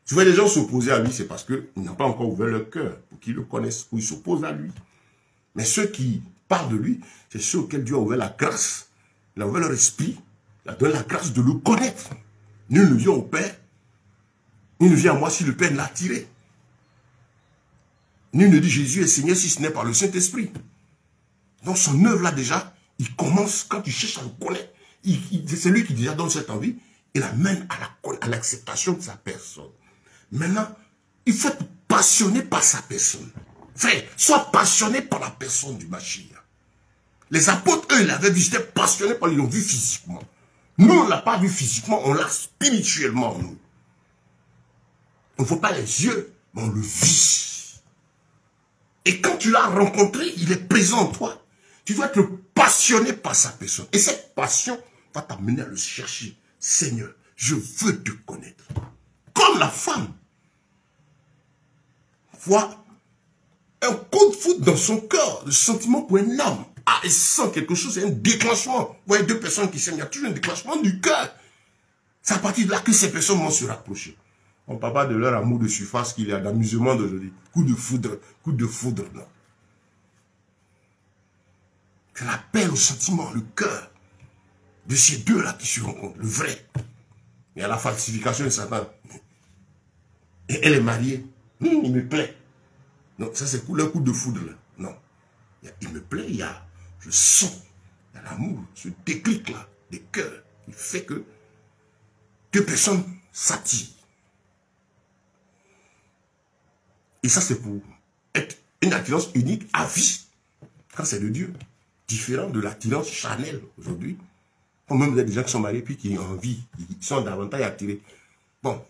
Tu vois les gens s'opposer à lui, c'est parce qu'ils n'ont pas encore ouvert leur cœur pour qu'ils le connaissent, ou ils s'opposent à lui. Mais ceux qui parlent de lui, c'est ceux auxquels Dieu a ouvert la grâce. Il a ouvert leur esprit, il a donné la grâce de le connaître. Nul ne vient au Père, nul ne vient à moi si le Père l'a attiré. Nul ne dit Jésus est Seigneur si ce n'est par le Saint-Esprit. Donc son œuvre là déjà, il commence, quand tu cherches à le connaître, c'est lui qui déjà donne cette envie, il l'amène à l'acceptation de sa personne. Maintenant, il faut être passionné par sa personne. Frère, sois passionné par la personne du Mashiach. Les apôtres, eux, ils l'avaient vu, ils étaient passionnés par lui, ils l'ont vu physiquement. Nous, on ne l'a pas vu physiquement, on l'a spirituellement, nous. On ne voit pas les yeux, mais on le vit. Et quand tu l'as rencontré, il est présent en toi. Tu dois être passionné par sa personne. Et cette passion va t'amener à le chercher. Seigneur, je veux te connaître. Comme la femme voit un coup de foudre dans son cœur, le sentiment pour un homme. Ah, elle sent quelque chose, c'est un déclenchement. Vous voyez 2 personnes qui s'aiment, il y a toujours un déclenchement du cœur. C'est à partir de là que ces personnes vont se rapprocher. On ne parle pas de leur amour de surface qu'il y a d'amusement d'aujourd'hui. Coup de foudre, non. C'est l'appel au sentiment, le cœur de ces deux-là qui se rencontrent, le vrai. Il y a la falsification de Satan. Et elle est mariée. Il me plaît. Non, ça c'est le coup de foudre là. Non. Il me plaît, je sens, il y a l'amour, ce déclic là, des cœurs, qui fait que 2 personnes s'attirent. Et ça c'est pour être une attirance unique à vie, quand c'est de Dieu. Différent de l'attirance charnelle aujourd'hui. Même des gens qui sont mariés puis qui ont envie, ils sont davantage attirés. Bon,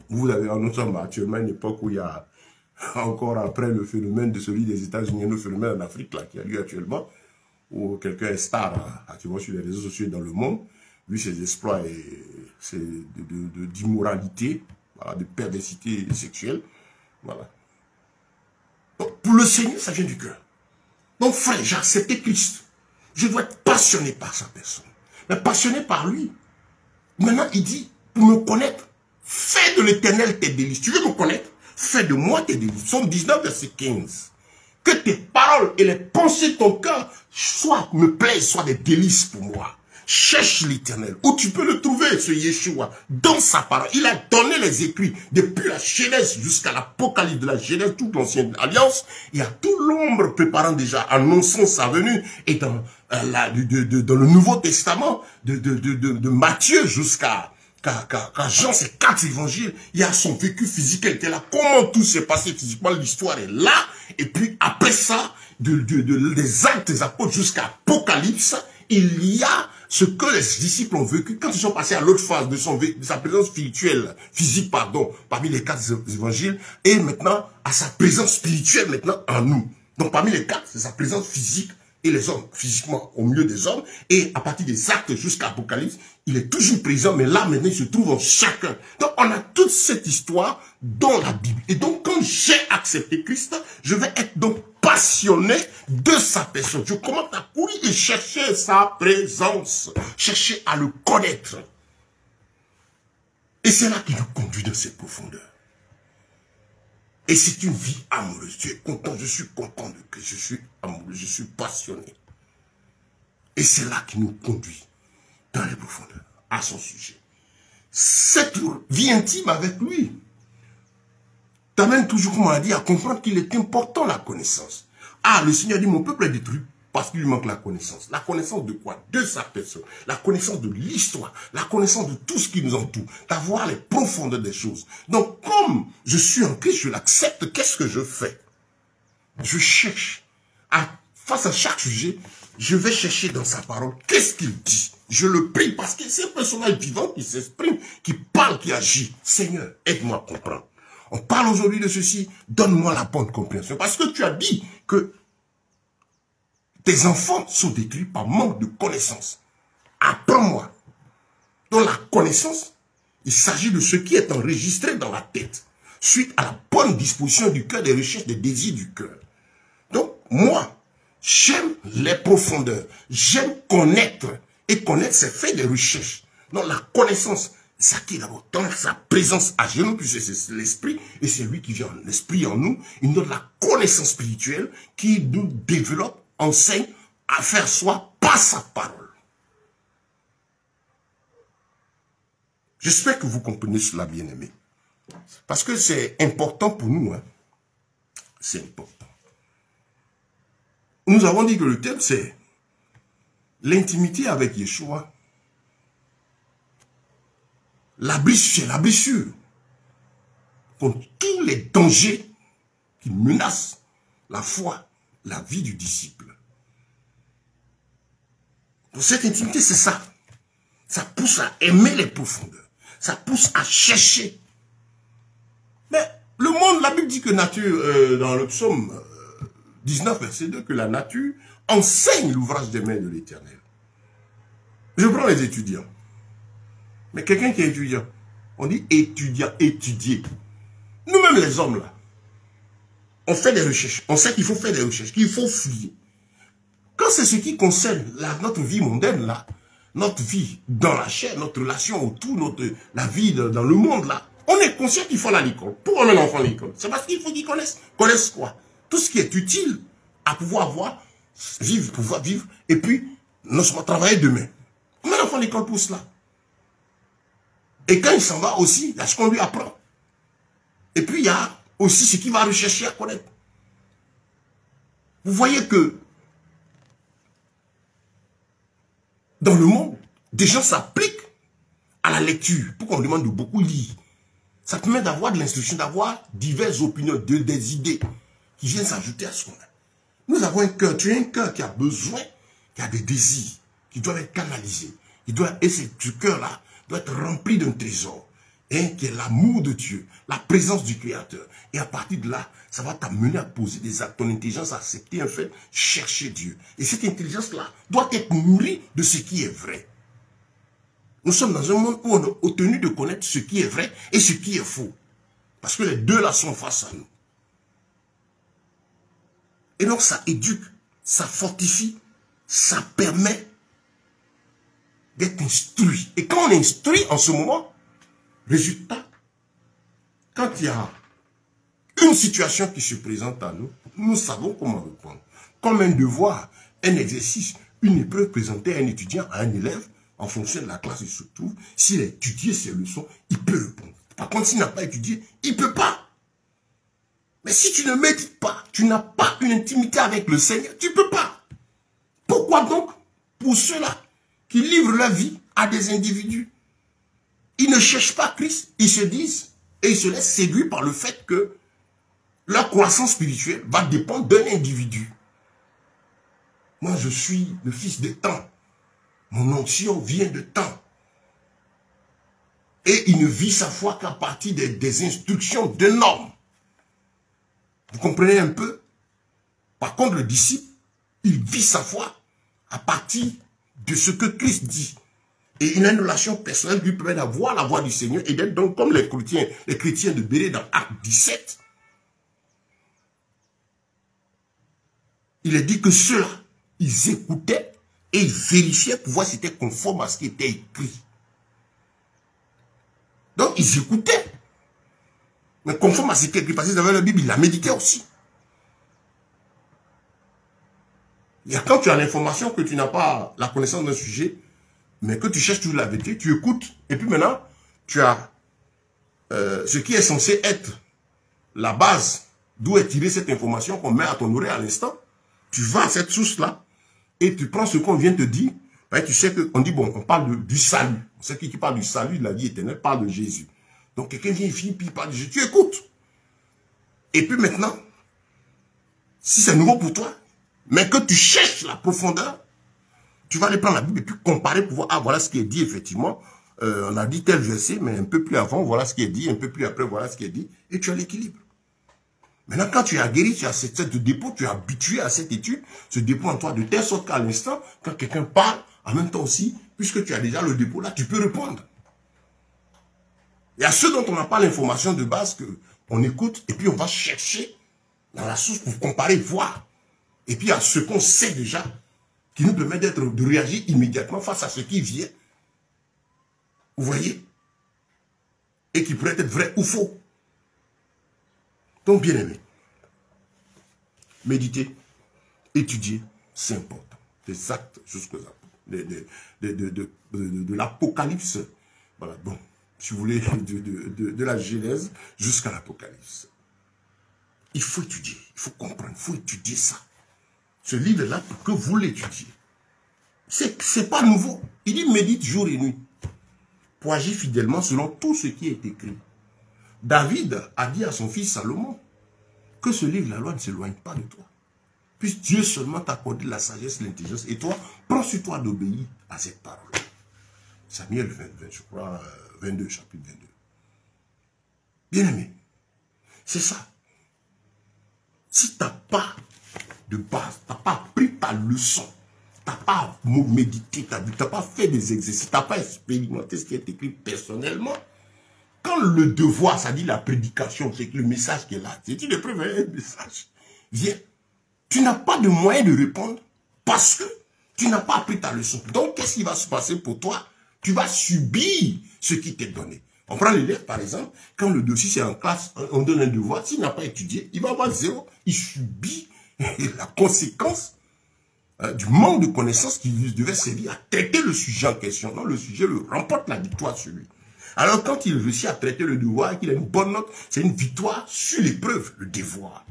nous sommes actuellement à une époque où il y a encore après le phénomène de celui des États-Unis, le phénomène en Afrique là, qui a lieu actuellement, où quelqu'un est star actuellement sur les réseaux sociaux dans le monde, lui ses exploits d'immoralité, voilà, de perversité sexuelle. Voilà. Donc, pour le Seigneur, ça vient du cœur. Donc frère, j'ai accepté Christ. Je dois être passionné par sa personne. Mais passionné par lui. Maintenant, il dit, pour me connaître, fais de l'Éternel tes délices. Tu veux me connaître? Fais de moi tes délices. Psaume 19, verset 15. Que tes paroles et les pensées de ton cœur me plaisent, soient des délices pour moi. Cherche l'Éternel. Où tu peux le trouver, ce Yeshua? Dans sa parole. Il a donné les écrits. Depuis la Genèse jusqu'à l'Apocalypse de la Genèse, toute l'ancienne alliance. Il y a tout l'ombre préparant déjà, annonçant sa venue. Et dans dans le Nouveau Testament, de Matthieu jusqu'à Jean, ces 4 évangiles, il y a son vécu physique, elle était là. Comment tout s'est passé physiquement, l'histoire est là. Et puis après ça, des actes des apôtres jusqu'à Apocalypse, il y a ce que les disciples ont vécu quand ils sont passés à l'autre phase de sa présence spirituelle, physique, pardon, parmi les 4 évangiles, et maintenant à sa présence spirituelle maintenant en nous. Donc parmi les 4, c'est sa présence physique et les hommes, physiquement au milieu des hommes, et à partir des actes jusqu'à Apocalypse, il est toujours présent, mais là maintenant il se trouve en chacun. Donc on a toute cette histoire dans la Bible. Et donc quand j'ai accepté Christ, je vais être donc passionné de sa personne. Je commence à courir et chercher sa présence, chercher à le connaître. Et c'est là qu'il nous conduit dans cette profondeur. Et c'est une vie amoureuse. Tu es content, je suis content de que je suis amoureux, je suis passionné. Et c'est là qu'il nous conduit dans les profondeurs, à son sujet. Cette vie intime avec lui t'amène toujours, comme on l'a dit, à comprendre qu'il est important la connaissance. Ah, le Seigneur dit, mon peuple est détruit parce qu'il lui manque la connaissance. La connaissance de quoi? De sa personne. La connaissance de l'histoire. La connaissance de tout ce qui nous entoure. D'avoir les profondeurs des choses. Donc, comme je suis en Christ, je l'accepte, qu'est-ce que je fais? Je cherche. Face à chaque sujet, je vais chercher dans sa parole. Qu'est-ce qu'il dit? Je le prie parce que c'est un personnage vivant qui s'exprime, qui parle, qui agit. Seigneur, aide-moi à comprendre. On parle aujourd'hui de ceci, donne-moi la bonne compréhension. Parce que tu as dit que tes enfants sont détruits par manque de connaissance. Apprends-moi. Dans la connaissance, il s'agit de ce qui est enregistré dans la tête, suite à la bonne disposition du cœur, des recherches, des désirs du cœur. Donc, moi, j'aime les profondeurs. J'aime connaître. Et connaître, c'est faire des recherches. Donc, la connaissance, ça qui est d'abord dans sa présence à genoux, puisque c'est l'esprit, et c'est lui qui vient, l'esprit en nous, il nous donne la connaissance spirituelle qui nous développe, enseigne à faire soi par sa parole. J'espère que vous comprenez cela, bien-aimé. Parce que c'est important pour nous. Hein. C'est important. Nous avons dit que le thème, c'est l'intimité avec Yeshua. C'est la blessure contre tous les dangers qui menacent la foi, la vie du disciple. Donc cette intimité, c'est ça. Ça pousse à aimer les profondeurs. Ça pousse à chercher. Mais le monde, la Bible dit que nature, dans le psaume 19, verset 2, que la nature enseigne l'ouvrage des mains de l'Éternel. Je prends les étudiants. Mais quelqu'un qui est étudiant, on dit étudiant, étudier. Nous-mêmes les hommes là, on fait des recherches. On sait qu'il faut faire des recherches, qu'il faut fouiller. Quand c'est ce qui concerne notre vie mondaine là, notre vie dans la chair, notre relation autour, la vie dans le monde là, on est conscient qu'il faut aller à l'école. Pourquoi on met l'enfant à l'école? C'est parce qu'il faut qu'il connaisse. Connaisse quoi? Tout ce qui est utile à pouvoir avoir, pouvoir vivre, et puis, non seulement travailler demain. On met l'enfant à l'école pour cela. Et quand il s'en va aussi, il y a ce qu'on lui apprend. Et puis il y a aussi ce qu'il va rechercher à connaître. Vous voyez que dans le monde, des gens s'appliquent à la lecture. Pourquoi on demande de beaucoup lire? Ça permet d'avoir de l'instruction, d'avoir diverses opinions, des idées qui viennent s'ajouter à ce qu'on a. Nous avons un cœur, tu as un cœur qui a besoin, qui a des désirs, qui doivent être canalisés. Et ce cœur-là doit être rempli d'un trésor, hein, qui est l'amour de Dieu, la présence du Créateur. Et à partir de là, ça va t'amener à poser des actes, ton intelligence à accepter un fait, chercher Dieu. Et cette intelligence-là doit être nourrie de ce qui est vrai. Nous sommes dans un monde où on est tenu de connaître ce qui est vrai et ce qui est faux. Parce que les deux là sont face à nous. Et donc ça éduque, ça fortifie, ça permet d'être instruit. Et quand on est instruit en ce moment, résultat, quand il y a une situation qui se présente à nous, nous savons comment répondre. Comme un devoir, un exercice, une épreuve présentée à un étudiant, à un élève, en fonction de la classe où il se trouve, s'il a étudié ses leçons, il peut répondre. Par contre, s'il n'a pas étudié, il ne peut pas. Mais si tu ne médites pas, tu n'as pas une intimité avec le Seigneur, tu ne peux pas. Pourquoi donc pour ceux-là qui livrent leur vie à des individus. Ils ne cherchent pas Christ, ils se disent et ils se laissent séduire par le fait que leur croissance spirituelle va dépendre d'un individu. Moi, je suis le fils de temps. Mon onction vient de temps. Et il ne vit sa foi qu'à partir des instructions d'un homme. Vous comprenez un peu? Par contre, le disciple, il vit sa foi à partir de ce que Christ dit. Et il a une relation personnelle qui lui permet d'avoir la voix du Seigneur et d'être donc comme les chrétiens de Bérée dans Acte 17. Il est dit que ceux-là, ils écoutaient et ils vérifiaient pour voir si c'était conforme à ce qui était écrit. Donc, ils écoutaient. Mais conforme à ce qui est écrit, parce qu'ils avaient la Bible, ils la méditaient aussi. Il y a quand tu as l'information que tu n'as pas la connaissance d'un sujet, mais que tu cherches toujours la vérité, tu écoutes, et puis maintenant, tu as ce qui est censé être la base d'où est tirée cette information qu'on met à ton oreille à l'instant. Tu vas à cette source-là, et tu prends ce qu'on vient te dire, ben, tu sais qu'on dit, bon, on parle du salut. Ceux qui parlent du salut, de la vie éternelle, parlent de Jésus. Donc quelqu'un vient ici, puis il parle de Jésus, tu écoutes. Et puis maintenant, si c'est nouveau pour toi, mais que tu cherches la profondeur, tu vas aller prendre la Bible et puis comparer pour voir, ah, voilà ce qui est dit, effectivement. On a dit tel verset, mais un peu plus avant, voilà ce qui est dit, un peu plus après, voilà ce qui est dit, et tu as l'équilibre. Maintenant, quand tu es aguerri, tu as cette dépôt, tu es habitué à cette étude, ce dépôt en toi, de telle sorte qu'à l'instant, quand quelqu'un parle, en même temps aussi, puisque tu as déjà le dépôt là, tu peux répondre. Il y a ceux dont on n'a pas l'information de base, qu'on écoute, et puis on va chercher dans la source pour comparer, voir. Et puis il y a ce qu'on sait déjà, qui nous permet de réagir immédiatement face à ce qui vient. Vous voyez? Et qui pourrait être vrai ou faux. Donc, bien aimé, méditer, étudier, c'est important. Des actes jusqu'aux apôtres, de l'Apocalypse, voilà, bon, si vous voulez, de la Genèse jusqu'à l'Apocalypse. Il faut étudier, il faut comprendre, il faut étudier ça. Ce livre-là, pour que vous l'étudiez. C'est pas nouveau. Il dit médite jour et nuit pour agir fidèlement selon tout ce qui est écrit. David a dit à son fils Salomon que ce livre, la loi, ne s'éloigne pas de toi. Puisque Dieu seulement t'a accordé la sagesse, l'intelligence, et toi, prends sur toi d'obéir à cette parole. Samuel 20, je crois, 22, chapitre 22. Bien aimé, c'est ça. Si tu n'as pas de base, tu n'as pas appris ta leçon, tu n'as pas médité ta vie, tu n'as pas fait des exercices, tu n'as pas expérimenté ce qui est écrit personnellement, quand le devoir, ça dit la prédication, c'est que le message qui est là, c'est le premier message, viens, tu n'as pas de moyen de répondre parce que tu n'as pas appris ta leçon. Donc, qu'est-ce qui va se passer pour toi? Tu vas subir ce qui t'est donné. On prend l'élève, par exemple, quand le dossier c'est en classe, on donne un devoir, s'il n'a pas étudié, il va avoir 0, il subit la conséquence du manque de connaissances qu'il devait servir à traiter le sujet en question. Non, le sujet le remporte la victoire sur lui. Alors quand il réussit à traiter le devoir et qu'il a une bonne note, c'est une victoire sur l'épreuve, le devoir.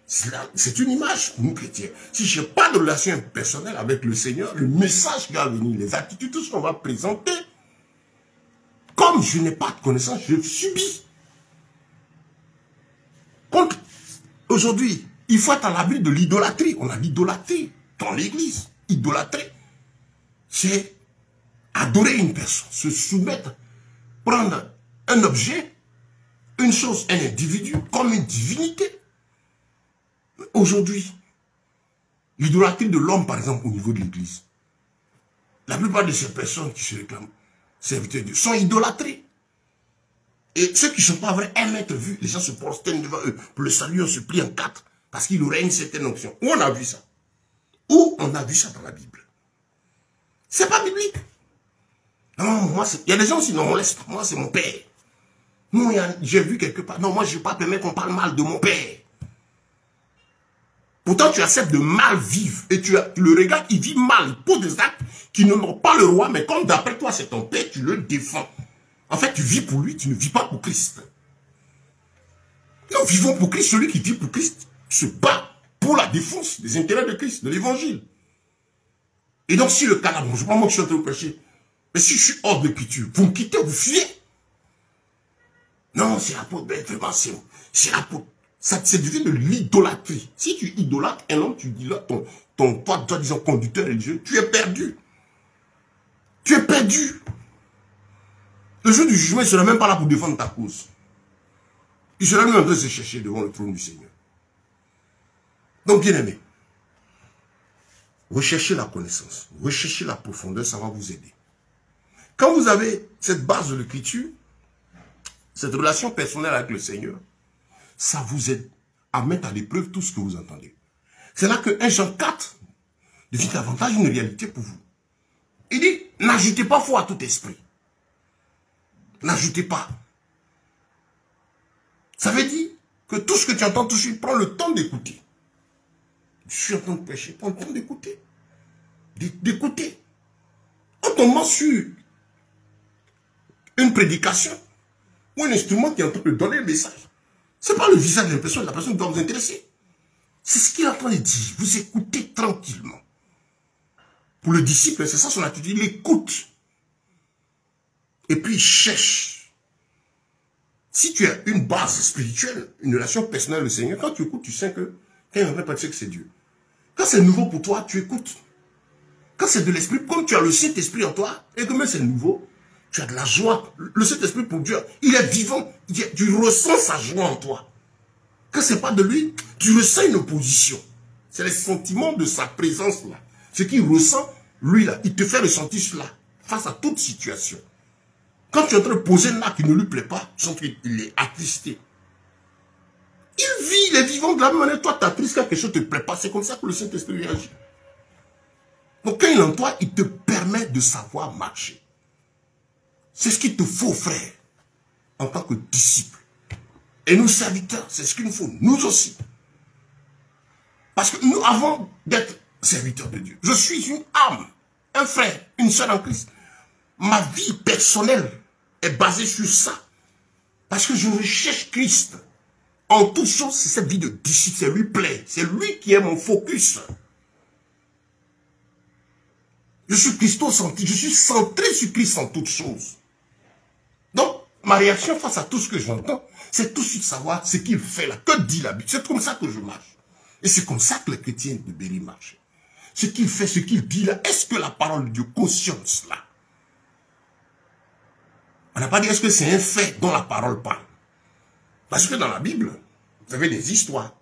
C'est une image pour nous chrétiens. Si je n'ai pas de relation personnelle avec le Seigneur, le message qui va venir, les attitudes, tout ce qu'on va présenter, comme je n'ai pas de connaissance, je subis. Aujourd'hui, il faut être à l'abri de l'idolâtrie. On a l'idolâtrie dans l'église. Idolâtrie, c'est adorer une personne, se soumettre, prendre un objet, une chose, un individu, comme une divinité. Aujourd'hui, l'idolâtrie de l'homme, par exemple, au niveau de l'église, la plupart de ces personnes qui se réclament serviteurs de Dieu sont idolâtrés. Et ceux qui ne sont pas vrais aiment être vus. Les gens se prosternent devant eux. Pour le salut, on se plie en 4. Parce qu'il aurait une certaine onction. Où on a vu ça? Où on a vu ça dans la Bible? C'est pas biblique. Non, moi, il y a des gens aussi, non, on laisse, moi, c'est mon père. Non, j'ai vu quelque part. Non, moi, je ne vais pas permettre qu'on parle mal de mon père. Pourtant, tu acceptes de mal vivre. Et tu le regardes, il vit mal. Il pose des actes qui n'honorent pas le roi. Mais comme d'après toi, c'est ton père, tu le défends. En fait, tu vis pour lui, tu ne vis pas pour Christ. Nous vivons pour Christ. Celui qui vit pour Christ se bat pour la défense des intérêts de Christ, de l'évangile. Et donc, si le cas-là, bon, je ne sais pas moi que je suis en train de prêcher, mais si je suis hors de l'écriture, vous me quittez, vous fuyez. Non, c'est l'apôtre, ben, vraiment, c'est l'apôtre. C'est devenu de l'idolâtrie. Si tu idolâtres un homme, tu dis là, toi, disons, conducteur religieux, tu es perdu. Tu es perdu. Le jour du jugement, il ne sera même pas là pour défendre ta cause. Il sera même en train de se chercher devant le trône du Seigneur. Donc, bien aimé, recherchez la connaissance, recherchez la profondeur, ça va vous aider. Quand vous avez cette base de l'écriture, cette relation personnelle avec le Seigneur, ça vous aide à mettre à l'épreuve tout ce que vous entendez. C'est là que 1 Jean 4 devient davantage une réalité pour vous. Il dit, n'ajoutez pas foi à tout esprit. N'ajoutez pas. Ça veut dire que tout ce que tu entends tout de suite, prends le temps d'écouter. Je suis en train de prêcher, prends le temps d'écouter. D'écouter. Quand on ment sur une prédication ou un instrument qui est en train de donner le message, ce n'est pas le visage de la personne qui doit vous intéresser. C'est ce qu'il est en train de dire. Vous écoutez tranquillement. Pour le disciple, c'est ça son attitude. Il écoute. Et puis il cherche. Si tu as une base spirituelle, une relation personnelle avec le Seigneur, quand tu écoutes, tu sais que quand il ne pas dire que c'est Dieu. Quand c'est nouveau pour toi, tu écoutes. Quand c'est de l'esprit, comme tu as le Saint-Esprit en toi, et que même c'est nouveau, tu as de la joie. Le Saint-Esprit pour Dieu, il est vivant. Tu ressens sa joie en toi. Quand ce n'est pas de lui, tu ressens une opposition. C'est le sentiment de sa présence là. Ce qu'il ressent, lui là, il te fait ressentir cela face à toute situation. Quand tu es en train de poser un acte qui ne lui plaît pas, tu sens qu'il est attristé. Il vit, il est vivant de la même manière. Toi, tu attristes quand quelque chose ne te plaît pas. C'est comme ça que le Saint-Esprit réagit. Donc quand il est en toi, il te permet de savoir marcher. C'est ce qu'il te faut, frère, en tant que disciple. Et nous, serviteurs, c'est ce qu'il nous faut, nous aussi. Parce que nous, avant d'être serviteurs de Dieu, je suis une âme, un frère, une sœur en Christ. Ma vie personnelle est basée sur ça. Parce que je recherche Christ. En toute chose, c'est cette vie de disciple, c'est lui plaît. C'est lui qui est mon focus. Je suis christocentrique, je suis centré sur Christ en toutes choses. Donc, ma réaction face à tout ce que j'entends, c'est tout de suite savoir ce qu'il fait là. Que dit la Bible? C'est comme ça que je marche. Et c'est comme ça que les chrétiens de Béry marchent. Ce qu'il fait, ce qu'il dit là, est-ce que la parole de Dieu cautionne cela? On n'a pas dit est-ce que c'est un fait dont la parole parle. Parce que dans la Bible, vous avez des histoires,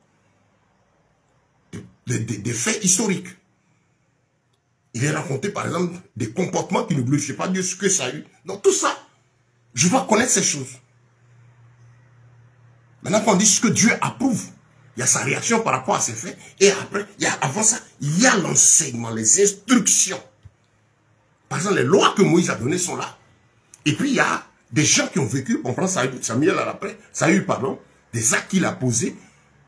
des faits historiques. Il est raconté par exemple des comportements qui ne glorifient pas Dieu, ce que ça a eu. Donc tout ça, je dois connaître ces choses. Maintenant qu'on dit ce que Dieu approuve, il y a sa réaction par rapport à ces faits. Et après, avant ça, il y a l'enseignement, les instructions. Par exemple, les lois que Moïse a données sont là. Et puis il y a des gens qui ont vécu, on prend Samuel à l'après, Saül, pardon, des actes qu'il a posés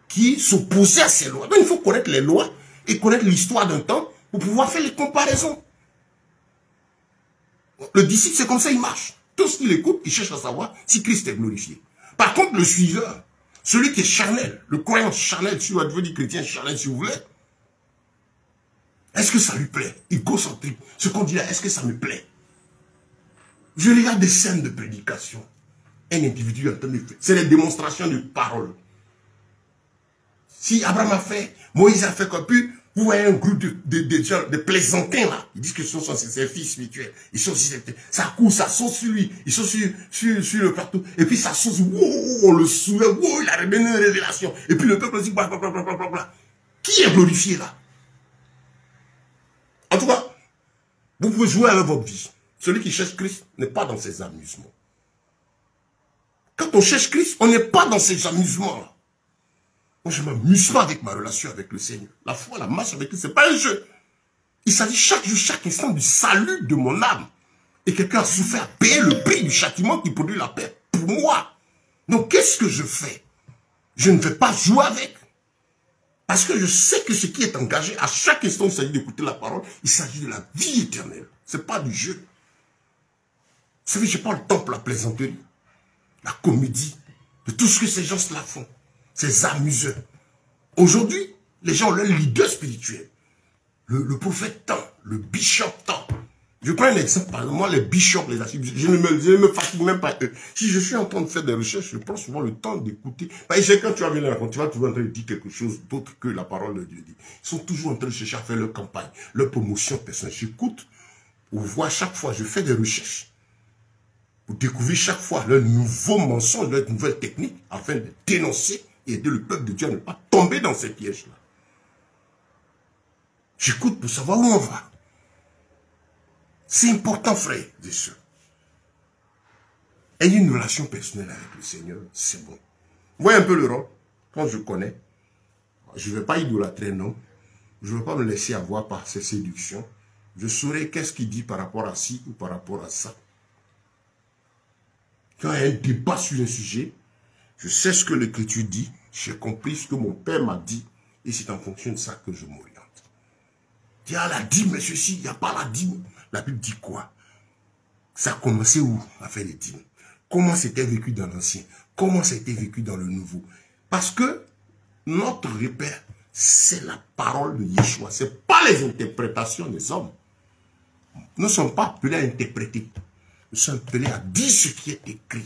qui s'opposaient à ces lois. Donc il faut connaître les lois et connaître l'histoire d'un temps pour pouvoir faire les comparaisons. Le disciple, c'est comme ça, il marche. Tout ce qu'il écoute, il cherche à savoir si Christ est glorifié. Par contre, le suiveur, celui qui est charnel, le croyant charnel, si vous êtes devenu chrétien charnel, si vous voulez, est-ce que ça lui plaît? Égocentrique. Ce qu'on dit là, est-ce que ça me plaît? Je regarde des scènes de prédication. Un individu en train de faire. C'est les démonstrations de parole. Si Abraham a fait, Moïse a fait comme puis, vous voyez un groupe de plaisantins là. Ils disent que ce sont ses fils spirituels. Ils sont aussi, ça court, ça saute sur lui. Ils sont sur le plateau. Et puis ça saute, wow, on le soulève, wow, il a donné une révélation. Et puis le peuple dit, bla. Qui est glorifié là? En tout cas, vous pouvez jouer avec votre vie. Celui qui cherche Christ n'est pas dans ses amusements. Quand on cherche Christ, on n'est pas dans ces amusements-là. Moi, je ne m'amuse pas avec ma relation avec le Seigneur. La foi, la marche avec lui, ce n'est pas un jeu. Il s'agit chaque jour, chaque instant du salut de mon âme. Et quelqu'un a souffert, payer le prix du châtiment qui produit la paix pour moi. Donc, qu'est-ce que je fais? Je ne vais pas jouer avec. Parce que je sais que ce qui est engagé, à chaque instant, il s'agit d'écouter la parole, il s'agit de la vie éternelle. Ce n'est pas du jeu. Vous savez, je n'ai pas le temps pour la plaisanterie, la comédie, de tout ce que ces gens-là font. Ces amuseurs. Aujourd'hui, les gens ont leur leader spirituel. le prophète tant, le bishop tant. Je prends un exemple, par exemple, moi les bishops, les archives, je ne me fatigue même pas eux. Si je suis en train de faire des recherches, je prends souvent le temps d'écouter. Parce que quand tu vas venir raconter, tu vas trouver en train de dire quelque chose d'autre que la parole de Dieu dit. Ils sont toujours en train de chercher à faire leur campagne, leur promotion personnelle. J'écoute, on voit chaque fois, je fais des recherches. Pour découvrir chaque fois leurs nouveaux mensonges, leurs nouvelles techniques, afin de dénoncer et aider le peuple de Dieu à ne pas tomber dans ces pièges-là. J'écoute pour savoir où on va. C'est important, frère et sœurs. Ayez une relation personnelle avec le Seigneur, c'est bon. Vous voyez un peu le rôle, quand je connais, je ne vais pas idolâtrer, non. Je ne vais pas me laisser avoir par ces séductions. Je saurai qu'est-ce qu'il dit par rapport à ci ou par rapport à ça. Quand il y a un débat sur un sujet, je sais ce que l'Écriture dit, j'ai compris ce que mon Père m'a dit, et c'est en fonction de ça que je m'oriente. Il y a la dîme, mais ceci, il n'y a pas la dîme. La Bible dit quoi? Ça a commencé où, à faire les dîmes? Comment c'était vécu dans l'Ancien? Comment ça a été vécu dans le Nouveau? Parce que notre repère, c'est la parole de Yeshua. Ce n'est pas les interprétations des hommes. Nous ne sommes pas appelés à interpréter. Nous sommes appelés à dire ce qui est écrit.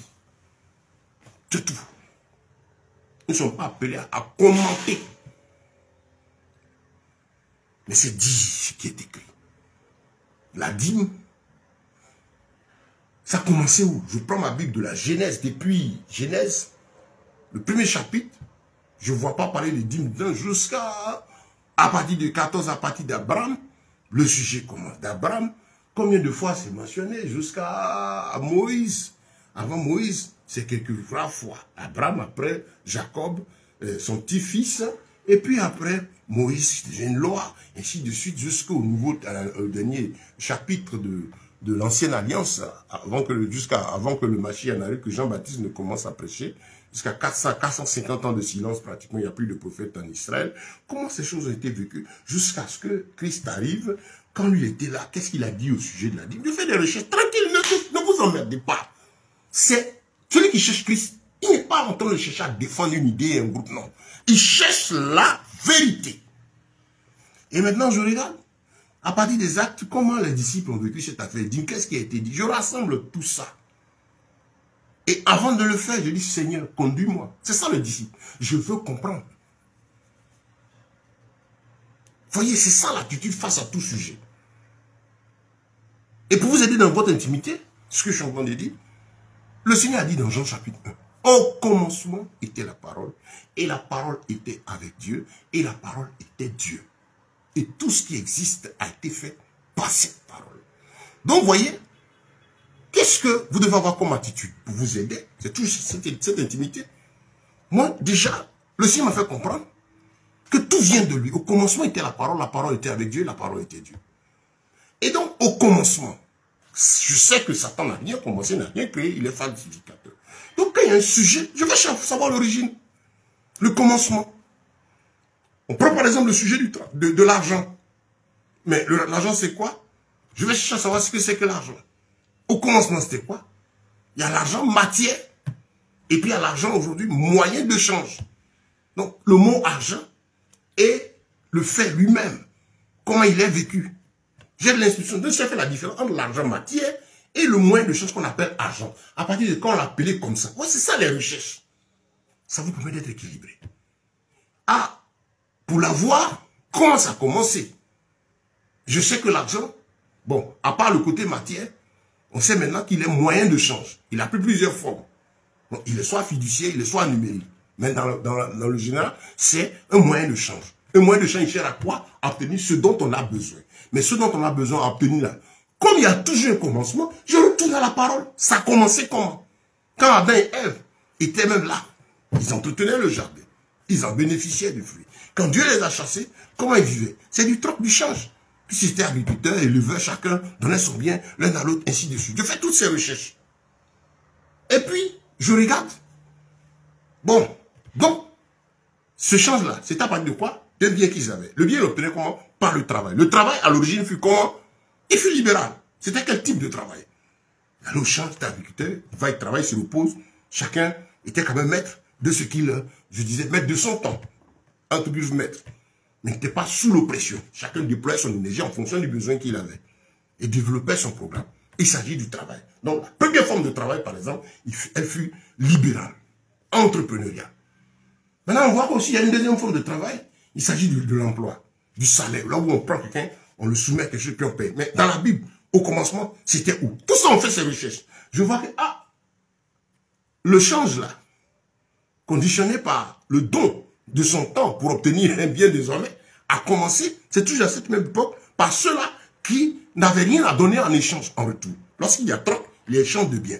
C'est tout. Nous ne sommes pas appelés à commenter. Mais c'est dire ce qui est écrit. La dîme, ça a commencé où? Je prends ma Bible de la Genèse, depuis Genèse, le premier chapitre, je ne vois pas parler de dîme jusqu'à partir de 14, à partir d'Abraham, le sujet commence. D'Abraham, combien de fois c'est mentionné? Jusqu'à Moïse. Avant Moïse, c'est quelques rares fois. Abraham, après Jacob, son petit-fils, et puis après Moïs, c'est une loi, ainsi de suite, jusqu'au dernier chapitre de l'ancienne alliance, avant que le Mashiach n'arrive, que Jean-Baptiste ne commence à prêcher, jusqu'à 450 ans de silence, pratiquement, il n'y a plus de prophète en Israël. Comment ces choses ont été vécues? Jusqu'à ce que Christ arrive, quand lui était là, qu'est-ce qu'il a dit au sujet de la dîme? Il fait des recherches, tranquille, ne vous emmerdez pas. C'est celui qui cherche Christ, il n'est pas en train de chercher à défendre une idée et un groupe, non. Il cherche la vérité. Et maintenant, je regarde, à partir des actes, comment les disciples ont vécu cette affaire. Qu'est-ce qui a été dit? Je rassemble tout ça. Et avant de le faire, je dis, Seigneur, conduis-moi. C'est ça le disciple. Je veux comprendre. Voyez, c'est ça l'attitude face à tout sujet. Et pour vous aider dans votre intimité, ce que je suis en train de dire, le Seigneur a dit dans Jean chapitre 1, au commencement était la parole, et la parole était avec Dieu, et la parole était Dieu. Et tout ce qui existe a été fait par cette parole. Donc, voyez, qu'est-ce que vous devez avoir comme attitude pour vous aider? C'est toujours cette intimité. Moi, déjà, le Seigneur m'a fait comprendre que tout vient de lui. Au commencement était la parole était avec Dieu, la parole était Dieu. Et donc, au commencement, je sais que Satan n'a rien commencé, n'a rien créé, il est falsificateur. Donc, quand il y a un sujet, je vais savoir l'origine, le commencement. On prend par exemple le sujet de l'argent. Mais l'argent, c'est quoi? Je vais chercher à savoir ce que c'est que l'argent. Au commencement, c'était quoi? Il y a l'argent matière. Et puis il y a l'argent aujourd'hui, moyen de change. Donc, le mot argent et le fait lui-même. Comment il est vécu. J'ai de l'instruction de faire la différence entre l'argent matière et le moyen de change qu'on appelle argent. À partir de quand on l'appelait comme ça. Ouais, c'est ça les recherches. Ça vous permet d'être équilibré. Ah, pour l'avoir, comment ça a commencé? Je sais que l'argent, bon, à part le côté matière, on sait maintenant qu'il est moyen de change. Il a pris plusieurs formes. Donc, il est soit fiduciaire, il est soit numérique. Mais dans le général, c'est un moyen de change. Un moyen de change, il sert à quoi? À obtenir ce dont on a besoin. Mais ce dont on a besoin à obtenir là, comme il y a toujours un commencement, je retourne à la parole. Ça a commencé comment? Quand Adam et Ève étaient même là, ils entretenaient le jardin. Ils en bénéficiaient du fruit. Quand Dieu les a chassés, comment ils vivaient? C'est du troc, du change. Puis c'était agriculteur, éleveur, chacun donnait son bien l'un à l'autre, ainsi de suite. Je fais toutes ces recherches. Et puis, je regarde. Bon, donc, ce change-là, c'est à partir de quoi? D'un bien qu'ils avaient. Le bien, ils l'obtenaient comment? Par le travail. Le travail, à l'origine, fut comment? Il fut libéral. C'était quel type de travail? Alors, le change, c'était agriculteur, il va, il travaille, il se repose. Chacun était quand même maître de ce qu'il, je disais, maître de son temps. Entre guillemets, maître. mais n'était pas sous l'oppression. Chacun déployait son énergie en fonction du besoin qu'il avait et développait son programme. Il s'agit du travail. Donc, la première forme de travail, par exemple, elle fut libérale, entrepreneuriale. Maintenant, on voit aussi qu'il y a une deuxième forme de travail. Il s'agit de l'emploi, du salaire. Là où on prend quelqu'un, on le soumet à quelque chose, puis on paye. Mais dans la Bible, au commencement, c'était où? Tout ça, on fait ses recherches. Je vois que, le change là, conditionné par le don de son temps pour obtenir un bien désormais, a commencé, c'est toujours à cette même époque, par ceux-là qui n'avaient rien à donner en échange, en retour. Lorsqu'il y a troc, il y a échange de biens.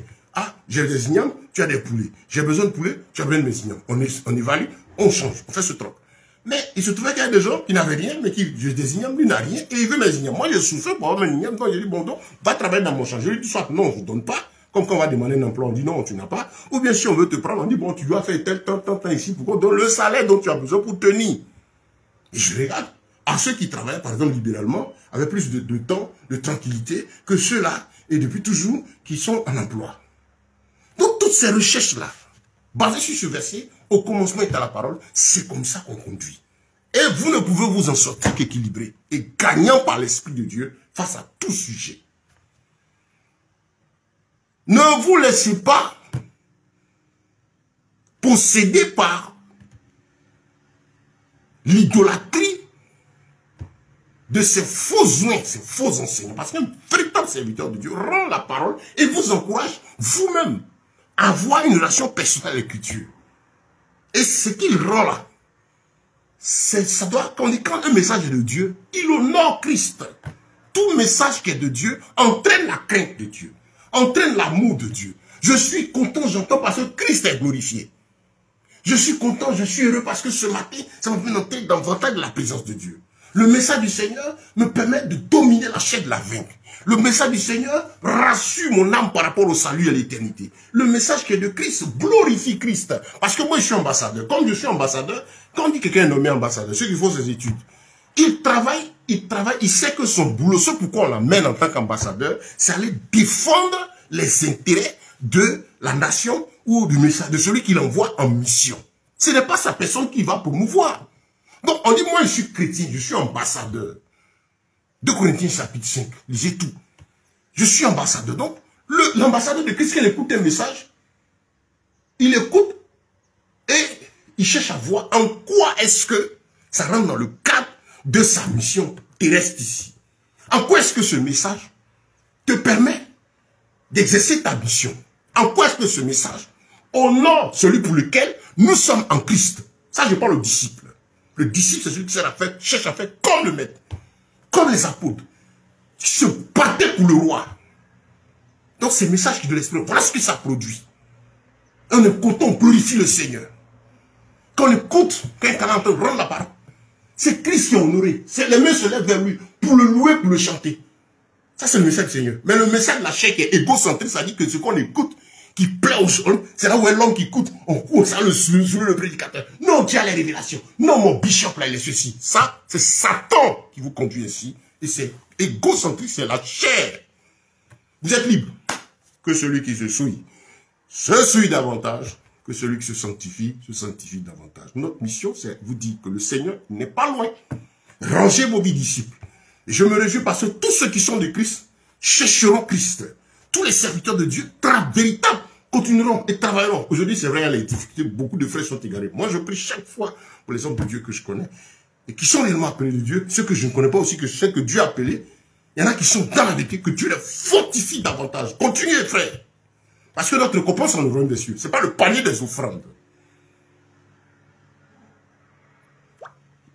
J'ai des ignames, tu as des poulets. J'ai besoin de poulets, tu as besoin de mes ignames. On évalue, on change, on fait ce troc. Mais il se trouvait qu'il y a des gens qui n'avaient rien, mais qui, j'ai des ignames, lui n'a rien, et il veut mes ignames. Moi, j'ai souffert pour avoir mes ignames, donc j'ai dit, bon, donc, va travailler dans mon champ. Je lui dis, soit non, je ne donne pas. Comme quand on va demander un emploi, on dit non, tu n'as pas. Ou bien si on veut te prendre, on dit bon, tu dois faire tel temps ici pour qu'on donne le salaire dont tu as besoin pour tenir. Et je regarde à ceux qui travaillent, par exemple, libéralement, avec plus de temps, de tranquillité, que ceux-là, et depuis toujours, qui sont en emploi. Donc toutes ces recherches-là, basées sur ce verset, au commencement est à la parole, c'est comme ça qu'on conduit. Et vous ne pouvez vous en sortir qu'équilibré et gagnant par l'Esprit de Dieu face à tout sujet. Ne vous laissez pas posséder par l'idolâtrie de ces faux joints, ces faux enseignants. Parce qu'un véritable serviteur de Dieu rend la parole et vous encourage vous-même à avoir une relation personnelle avec l'écriture. Et ce qu'il rend là, ça doit, quand un message est de Dieu, il honore Christ. Tout message qui est de Dieu entraîne la crainte de Dieu. Entraîne l'amour de Dieu. Je suis content, j'entends parce que Christ est glorifié. Je suis content, je suis heureux parce que ce matin, ça m'a fait entrer davantage de la présence de Dieu. Le message du Seigneur me permet de dominer la chair de la vaincre. Le message du Seigneur rassure mon âme par rapport au salut et à l'éternité. Le message qui est de Christ glorifie Christ. Parce que moi, je suis ambassadeur. Comme je suis ambassadeur, quand on dit que quelqu'un est nommé ambassadeur, ceux qui font ses études, il travaille, il sait que son boulot, ce pourquoi on l'amène en tant qu'ambassadeur, c'est aller défendre les intérêts de la nation ou du message, de celui qui l'envoie en mission. Ce n'est pas sa personne qui va promouvoir. Donc on dit, moi je suis chrétien, je suis ambassadeur. 2 Corinthiens chapitre 5, lisez tout. Je suis ambassadeur. Donc l'ambassadeur de Christ, quand il écoute un message, il écoute et il cherche à voir en quoi est-ce que ça rentre dans le cadre de sa mission terrestre ici. En quoi est-ce que ce message te permet d'exercer ta mission? En quoi est-ce que ce message honore celui pour lequel nous sommes en Christ? Ça, je parle au disciple. Le disciple, c'est celui qui cherche à faire comme le maître, comme les apôtres, qui se battaient pour le roi. Donc, ces messages qui de l'esprit, voilà ce que ça produit. On est content, on glorifie le Seigneur. Quand on écoute, quand un canard rend la parole, c'est Christ qui est honoré. Les mains se lèvent vers lui pour le louer, pour le chanter. Ça, c'est le message du Seigneur. Mais le message de la chair qui est égocentrique, ça dit que ce qu'on écoute, qui plaît aux gens, c'est là où est l'homme qui écoute, on court, ça le prédicateur. Non, Dieu a les révélations. Non, mon bishop, là, il est ceci. Ça, c'est Satan qui vous conduit ainsi. Et c'est égocentrique, c'est la chair. Vous êtes libre. Que celui qui se souille davantage. Que celui qui se sanctifie davantage. Notre mission, c'est vous dire que le Seigneur n'est pas loin. Rangez vos vies disciples. Et je me réjouis parce que tous ceux qui sont de Christ chercheront Christ. Tous les serviteurs de Dieu, véritables, continueront et travailleront. Aujourd'hui, c'est vrai, il y a les difficultés, beaucoup de frères sont égarés. Moi, je prie chaque fois pour les hommes de Dieu que je connais et qui sont réellement appelés de Dieu, ceux que je ne connais pas aussi, que je sais que Dieu a appelés. Il y en a qui sont dans la vérité, que Dieu les fortifie davantage. Continuez, frères. Parce que notre récompense en royaume des cieux, ce n'est pas le panier des offrandes.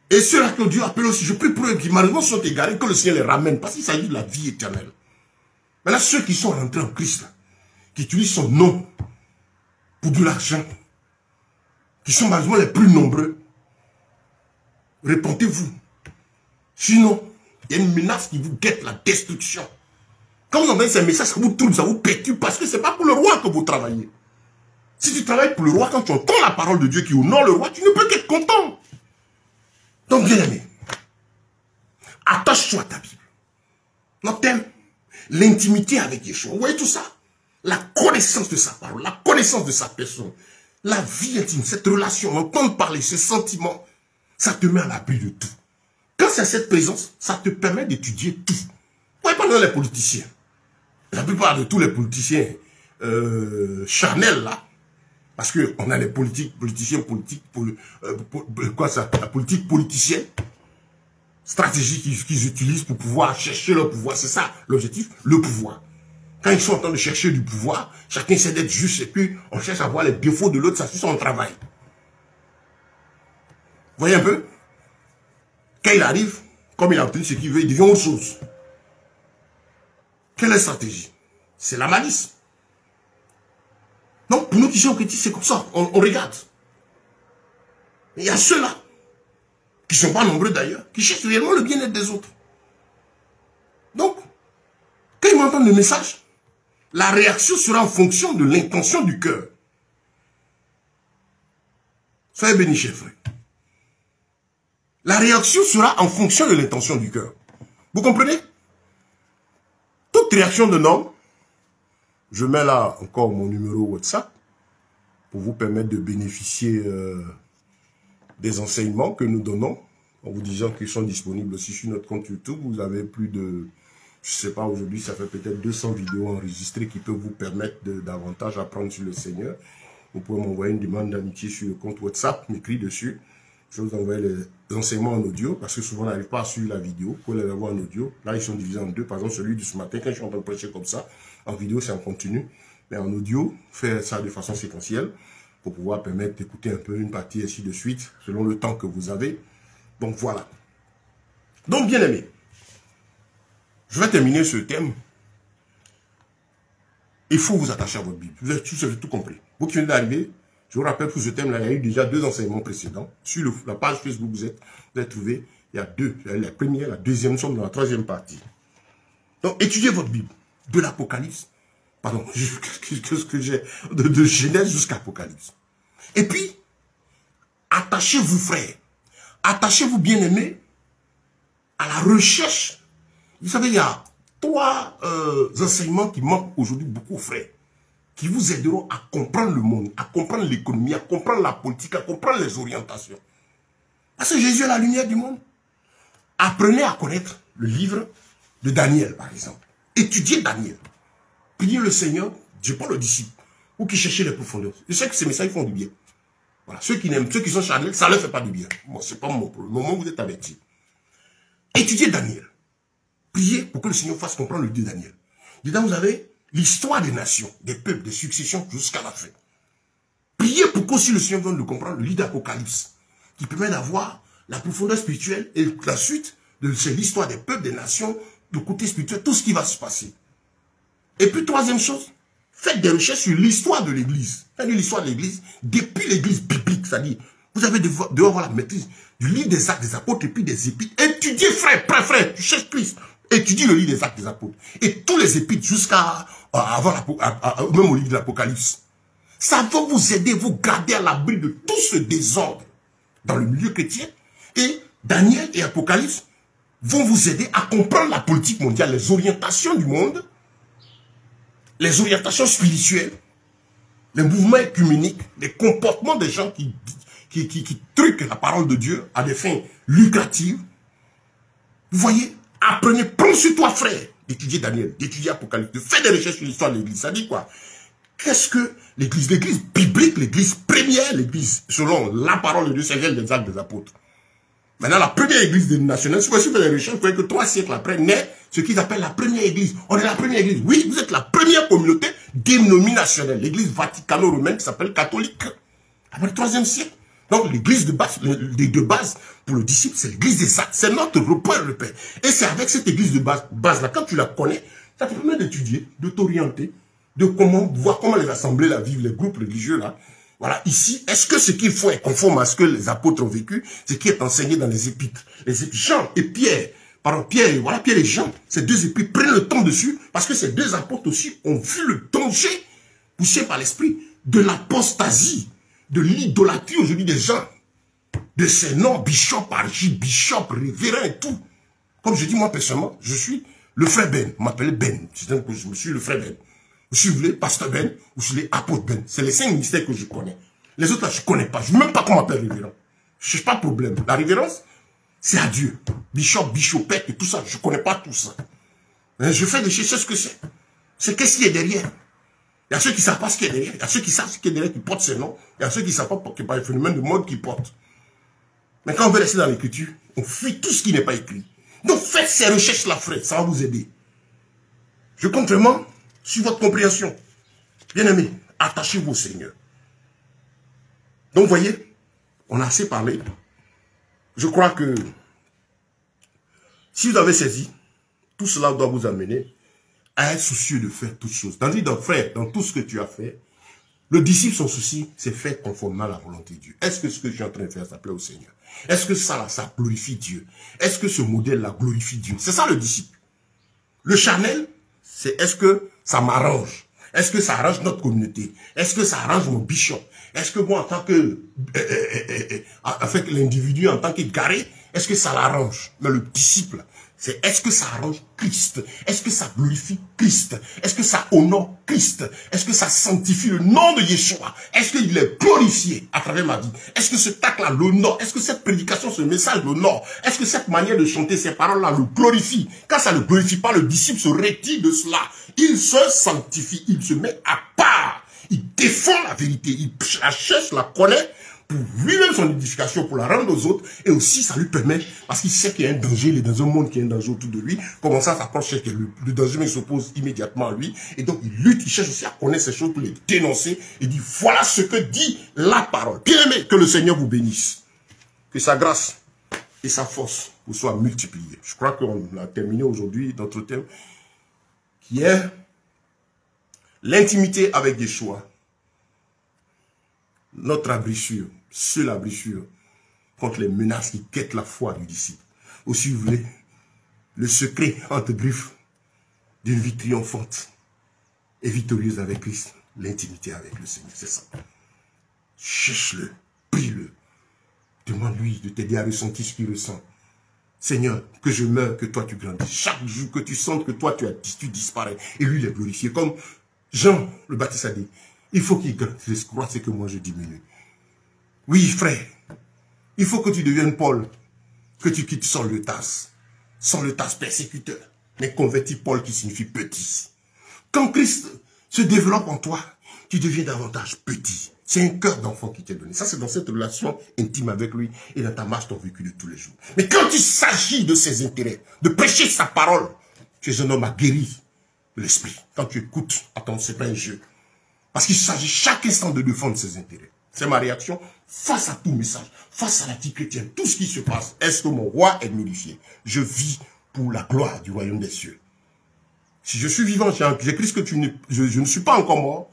Et ceux-là que Dieu appelle aussi, je prie pour eux qui malheureusement sont égarés, que le Seigneur les ramène, parce qu'il s'agit de la vie éternelle. Maintenant, ceux qui sont rentrés en Christ, qui utilisent son nom pour de l'argent, qui sont malheureusement les plus nombreux, répentez-vous. Sinon, il y a une menace qui vous guette, la destruction. Quand vous envoyez ces messages, ça vous tourne, ça vous perturbe, parce que ce n'est pas pour le roi que vous travaillez. Si tu travailles pour le roi, quand tu entends la parole de Dieu qui honore le roi, tu ne peux qu'être content. Donc, bien aimé, attache-toi à ta Bible. Notre thème, l'intimité avec Yeshua. Vous voyez tout ça? La connaissance de sa parole, la connaissance de sa personne, la vie intime, cette relation, entendre parler, ces sentiments, ça te met à l'abri de tout. Quand c'est cette présence, ça te permet d'étudier tout. Vous voyez pas dans les politiciens. La plupart de tous les politiciens charnels là, parce qu'on a les politiciens politiques, la politique politicienne, stratégie qu'ils utilisent pour pouvoir chercher leur pouvoir. C'est ça l'objectif, le pouvoir. Quand ils sont en train de chercher du pouvoir, chacun essaie d'être juste et puis on cherche à voir les défauts de l'autre, ça c'est son travail. Vous voyez un peu? Quand il arrive, comme il a obtenu ce qu'il veut, il devient autre chose. Quelle est la stratégie? C'est la malice. Donc, pour nous qui sommes chrétiens, c'est comme ça. On regarde. Il y a ceux-là, qui ne sont pas nombreux d'ailleurs, qui cherchent réellement le bien-être des autres. Donc, quand ils m'entendent le message, la réaction sera en fonction de l'intention du cœur. Soyez bénis, chers frères. La réaction sera en fonction de l'intention du cœur. Vous comprenez? Toute réaction d'un homme, je mets là encore mon numéro WhatsApp pour vous permettre de bénéficier des enseignements que nous donnons en vous disant qu'ils sont disponibles aussi sur notre compte YouTube. Vous avez plus de, je sais pas, aujourd'hui ça fait peut-être 200 vidéos enregistrées qui peuvent vous permettre de davantage apprendre sur le Seigneur. Vous pouvez m'envoyer une demande d'amitié sur le compte WhatsApp, m'écrire dessus. Je vais vous envoyer les enseignements en audio, parce que souvent on n'arrive pas à suivre la vidéo. Vous pouvez les avoir en audio. Là, ils sont divisés en deux. Par exemple, celui de ce matin, quand je suis en train de prêcher comme ça, en vidéo, c'est en continu. Mais en audio, faire ça de façon séquentielle, pour pouvoir permettre d'écouter un peu une partie, ainsi de suite, selon le temps que vous avez. Donc, voilà. Donc, bien aimé, je vais terminer ce thème. Il faut vous attacher à votre Bible. Vous avez tout compris. Vous qui venez d'arriver, je vous rappelle que ce thème-là, il y a eu déjà 2 enseignements précédents. Sur la page Facebook, vous avez trouvé, il y a 2. La première, la deuxième, nous sommes dans la 3e partie. Donc, étudiez votre Bible. De l'Apocalypse, pardon, qu'est-ce que j'ai, de Genèse jusqu'à Apocalypse. Et puis, attachez-vous, frères. Attachez-vous, bien-aimés, à la recherche. Vous savez, il y a 3 enseignements qui manquent aujourd'hui beaucoup, frères, qui vous aideront à comprendre le monde, à comprendre l'économie, à comprendre la politique, à comprendre les orientations. Parce que Jésus est la lumière du monde. Apprenez à connaître le livre de Daniel, par exemple. Étudiez Daniel. Priez le Seigneur, je parle aux disciples, ou qui cherchent les profondeurs. Je sais que ces messages font du bien. Voilà. Ceux qui n'aiment, ceux qui sont charnels, ça ne leur fait pas du bien. Moi, ce n'est pas mon problème. Au moment où vous êtes avertis. Étudiez Daniel. Priez pour que le Seigneur fasse comprendre le livre de Daniel. Dedans, vous avez l'histoire des nations, des peuples, des successions jusqu'à la fin. Priez pour qu'aussi le Seigneur vienne de comprendre le livre d'Apocalypse, qui permet d'avoir la profondeur spirituelle et la suite de l'histoire des peuples, des nations, le côté spirituel, tout ce qui va se passer. Et puis, 3e chose, faites des recherches sur l'histoire de l'Église. C'est-à-dire l'histoire de l'Église, depuis l'Église biblique, c'est-à-dire, vous avez devoir avoir la maîtrise du livre des Actes des Apôtres et puis des Épîtres. Étudiez, frère, tu cherches Christ. Étudiez le livre des Actes des Apôtres. Et tous les Épîtres jusqu'à même au livre de l'Apocalypse. Ça va vous aider, vous garder à l'abri de tout ce désordre dans le milieu chrétien. Et Daniel et Apocalypse vont vous aider à comprendre la politique mondiale, les orientations du monde, les orientations spirituelles, les mouvements œcuméniques, les comportements des gens qui truquent la parole de Dieu à des fins lucratives. Vous voyez, apprenez, prends sur toi, frère, d'étudier Daniel, d'étudier Apocalypse, de faire des recherches sur l'histoire de l'Église. Ça dit quoi? Qu'est-ce que l'Église? L'Église biblique, l'Église première, l'Église selon la parole de Dieu, c'est celle des Actes des Apôtres. Maintenant, la première église nationale, si vous faites des recherches, vous voyez que 3 siècles après, naît ce qu'ils appellent la première église. On est la première église. Oui, vous êtes la première communauté dénominationnelle. L'église vaticano-romaine qui s'appelle catholique. Après le 3e siècle. Donc, l'église de base pour le disciple, c'est l'église des Actes. C'est notre repère. Et c'est avec cette église de base-là, quand tu la connais, ça te permet d'étudier, de t'orienter, de voir comment les assemblées la vivent, les groupes religieux là. Voilà, ici, est-ce que ce qu'il faut est conforme à ce que les apôtres ont vécu, ce qui est enseigné dans les épîtres? Les épîtres, Jean et Pierre, pardon, Pierre, voilà, Pierre et Jean, ces 2 épîtres prennent le temps dessus, parce que ces 2 apôtres aussi ont vu le danger, poussé par l'esprit, de l'apostasie, de l'idolâtrie aujourd'hui des gens, de ces noms, bishop, archibishop, révérend et tout. Comme je dis, moi, personnellement, je suis le frère Ben, on m'appelle Ben, je suis le frère Ben. Vous suivez pasteur Ben, vous suivez apôtre Ben. C'est les 5 ministères que je connais. Les autres là, je ne connais pas. Je ne sais même pas comment m'appelle révérend. Je ne cherche pas de problème. La révérence, C'est à Dieu. Bishop, bichopette et tout ça, je ne connais pas tout ça. Je fais des choses, c'est ce que c'est. C'est qu'est-ce qui est derrière. Il y a ceux qui ne savent pas ce qui est derrière. Il y a ceux qui savent ce qui est derrière, qui portent ces noms. Il y a ceux qui ne savent pas qu'il y a un phénomène de mode qui porte. Mais quand on veut rester dans l'écriture, on fuit tout ce qui n'est pas écrit. Donc faites ces recherches-là, frère, ça va vous aider. Je compte vraiment sur votre compréhension. Bien-aimés, attachez-vous au Seigneur. Donc, vous voyez, on a assez parlé. Je crois que si vous avez saisi, tout cela doit vous amener à être soucieux de faire toutes choses. Tandis que, frère, dans tout ce que tu as fait, le disciple, son souci, c'est faire conformément à la volonté de Dieu. Est-ce que ce que je suis en train de faire, ça plaît au Seigneur? Est-ce que ça glorifie Dieu? Est-ce que ce modèle-là glorifie Dieu? C'est ça le disciple. Le charnel, c'est est-ce que ça m'arrange? Est-ce que ça arrange notre communauté? Est-ce que ça arrange mon bishop? Est-ce que moi, en tant que avec l'individu, en tant qu'égaré, est-ce que ça l'arrange? Mais le disciple, c'est est-ce que ça arrange Christ? Est-ce que ça glorifie Christ? Est-ce que ça honore Christ? Est-ce que ça sanctifie le nom de Yeshua? Est-ce qu'il est glorifié à travers ma vie? Est-ce que ce tac-là l'honore? Est-ce que cette prédication, ce message l'honore? Est-ce que cette manière de chanter ces paroles-là le glorifie? Quand ça ne le glorifie pas, le disciple se retire de cela. Il se sanctifie, il se met à part. Il défend la vérité, il la cherche, la connaît, pour lui-même son édification, pour la rendre aux autres, et aussi ça lui permet, parce qu'il sait qu'il y a un danger, il est dans un monde qui a un danger autour de lui, comment ça s'approche, que le danger s'oppose immédiatement à lui, et donc il lutte, il cherche aussi à connaître ces choses pour les dénoncer, et dit voilà ce que dit la parole. Bien aimé, que le Seigneur vous bénisse, que sa grâce et sa force vous soient multipliées. Je crois qu'on a terminé aujourd'hui notre thème, qui est l'intimité avec Yeshua, notre abrissure, seule abrissure contre les menaces qui quêtent la foi du disciple. Ou si vous voulez, le secret entre griffes d'une vie triomphante et victorieuse avec Christ, l'intimité avec le Seigneur, c'est ça. Cherche-le, prie-le, demande-lui de t'aider à ressentir ce qu'il ressent. Seigneur, que je meure, que toi tu grandis. Chaque jour que tu sens que toi tu disparais, et lui il est glorifié. Comme Jean le Baptiste a dit, il faut qu'il croisse et que moi je diminue. Oui, frère, il faut que tu deviennes Paul, que tu quittes sans le tasse persécuteur, mais convertis Paul qui signifie petit. Quand Christ se développe en toi, tu deviens davantage petit. C'est un cœur d'enfant qui t'est donné. Ça, c'est dans cette relation intime avec lui et dans ta marche, ton vécu de tous les jours. Mais quand il s'agit de ses intérêts, de prêcher sa parole, tu es un homme aguerri de l'esprit. Quand tu écoutes, attends, c'est pas un jeu. Parce qu'il s'agit chaque instant de défendre ses intérêts. C'est ma réaction face à tout message, face à la vie chrétienne, tout ce qui se passe. Est-ce que mon roi est glorifié? Je vis pour la gloire du royaume des cieux. Si je suis vivant, j'ai Christ que je ne suis pas encore mort.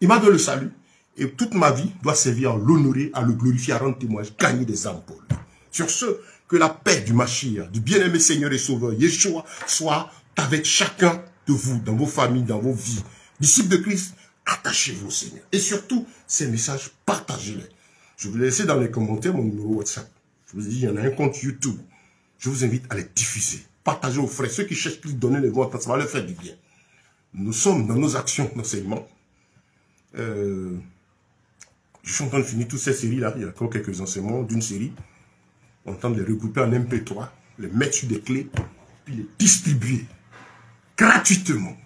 Il m'a donné le salut. Et toute ma vie doit servir à l'honorer, à le glorifier, à rendre témoignage, gagner des âmes pour lui. Sur ce, que la paix du Mashiach, du bien-aimé Seigneur et Sauveur, Yeshua, soit avec chacun de vous, dans vos familles, dans vos vies. Disciples de Christ, attachez-vous au Seigneur. Et surtout, ces messages, partagez-les. Je vous laisse dans les commentaires mon numéro WhatsApp. Je vous ai dit, il y en a un compte YouTube. Je vous invite à les diffuser. Partagez aux frères. Ceux qui cherchent plus de donner les voix, ça va leur faire du bien. Nous sommes dans nos actions d'enseignement. Je suis en train de finir toutes ces séries-là. Il y a encore quelques enseignements d'une série. On tente de les regrouper en MP3, les mettre sur des clés, puis les distribuer gratuitement.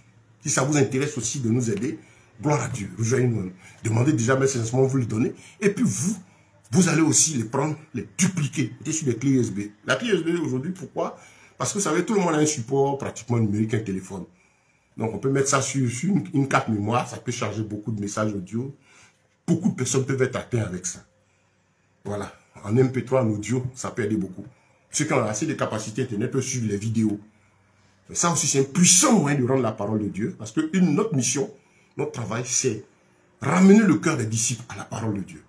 Si ça vous intéresse aussi de nous aider, gloire à Dieu, rejoignez-nous. Demandez déjà, mais c'est vous les donner. Et puis vous allez aussi les prendre, les dupliquer. Mettez sur des clés USB. La clé USB aujourd'hui, pourquoi? Parce que vous savez, tout le monde a un support pratiquement numérique, un téléphone. Donc on peut mettre ça sur une carte mémoire, ça peut charger beaucoup de messages audio. Beaucoup de personnes peuvent être atteintes avec ça. Voilà. En MP3, en audio, ça peut aider beaucoup. Ceux qui ont assez de capacités Internet peuvent suivre les vidéos. Mais ça aussi, c'est un puissant moyen de rendre la parole de Dieu. Parce que notre mission, notre travail, c'est ramener le cœur des disciples à la parole de Dieu.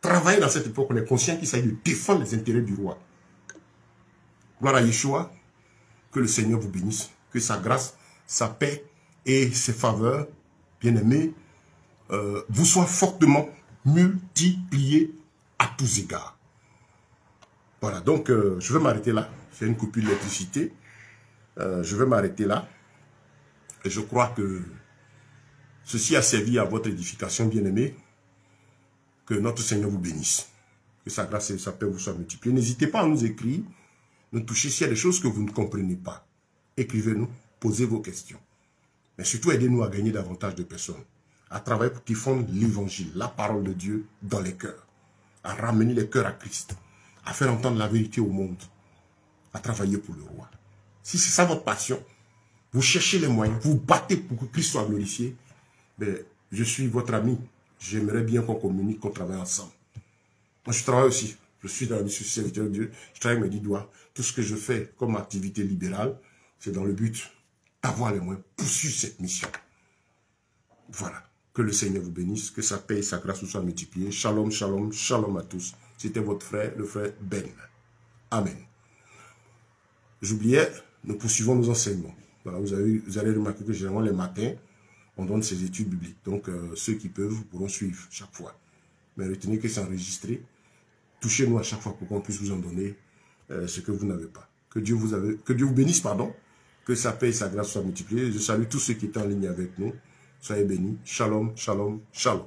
Travailler dans cette époque, on est conscient qu'il s'agit de défendre les intérêts du roi. Gloire à Yeshua. Que le Seigneur vous bénisse. Que sa grâce, sa paix et ses faveurs, bien-aimés, vous soient fortement multipliés à tous égards. Voilà, donc je vais m'arrêter là. J'ai une coupure d'électricité. Je vais m'arrêter là. Et je crois que ceci a servi à votre édification, bien-aimés. Que notre Seigneur vous bénisse. Que sa grâce et sa paix vous soient multipliées. N'hésitez pas à nous écrire nous toucher. S'il y a des choses que vous ne comprenez pas, écrivez-nous, posez vos questions. Mais surtout, aidez-nous à gagner davantage de personnes, à travailler pour qu'ils fondent l'évangile, la parole de Dieu dans les cœurs, à ramener les cœurs à Christ, à faire entendre la vérité au monde, à travailler pour le roi. Si c'est ça votre passion, vous cherchez les moyens, vous battez pour que Christ soit glorifié, ben, je suis votre ami. J'aimerais bien qu'on communique, qu'on travaille ensemble. Moi, je travaille aussi. Je suis dans la vie sociale de Dieu. Je travaille mes 10 doigts. Tout ce que je fais comme activité libérale, c'est dans le but d'avoir les moyens, poursuivre cette mission. Voilà. Que le Seigneur vous bénisse, que sa paix et sa grâce vous soient multipliées. Shalom, shalom, shalom à tous. C'était votre frère, le frère Ben. Amen. J'oubliais, nous poursuivons nos enseignements. Voilà, vous allez remarquer que généralement les matins, on donne ces études bibliques. Donc, ceux qui peuvent pourront suivre chaque fois. Mais retenez que c'est enregistré. Touchez-nous à chaque fois pour qu'on puisse vous en donner ce que vous n'avez pas. Que Dieu vous bénisse, pardon. Que sa paix et sa grâce soient multipliées. Je salue tous ceux qui étaient en ligne avec nous. Soyez bénis. Shalom, shalom, shalom.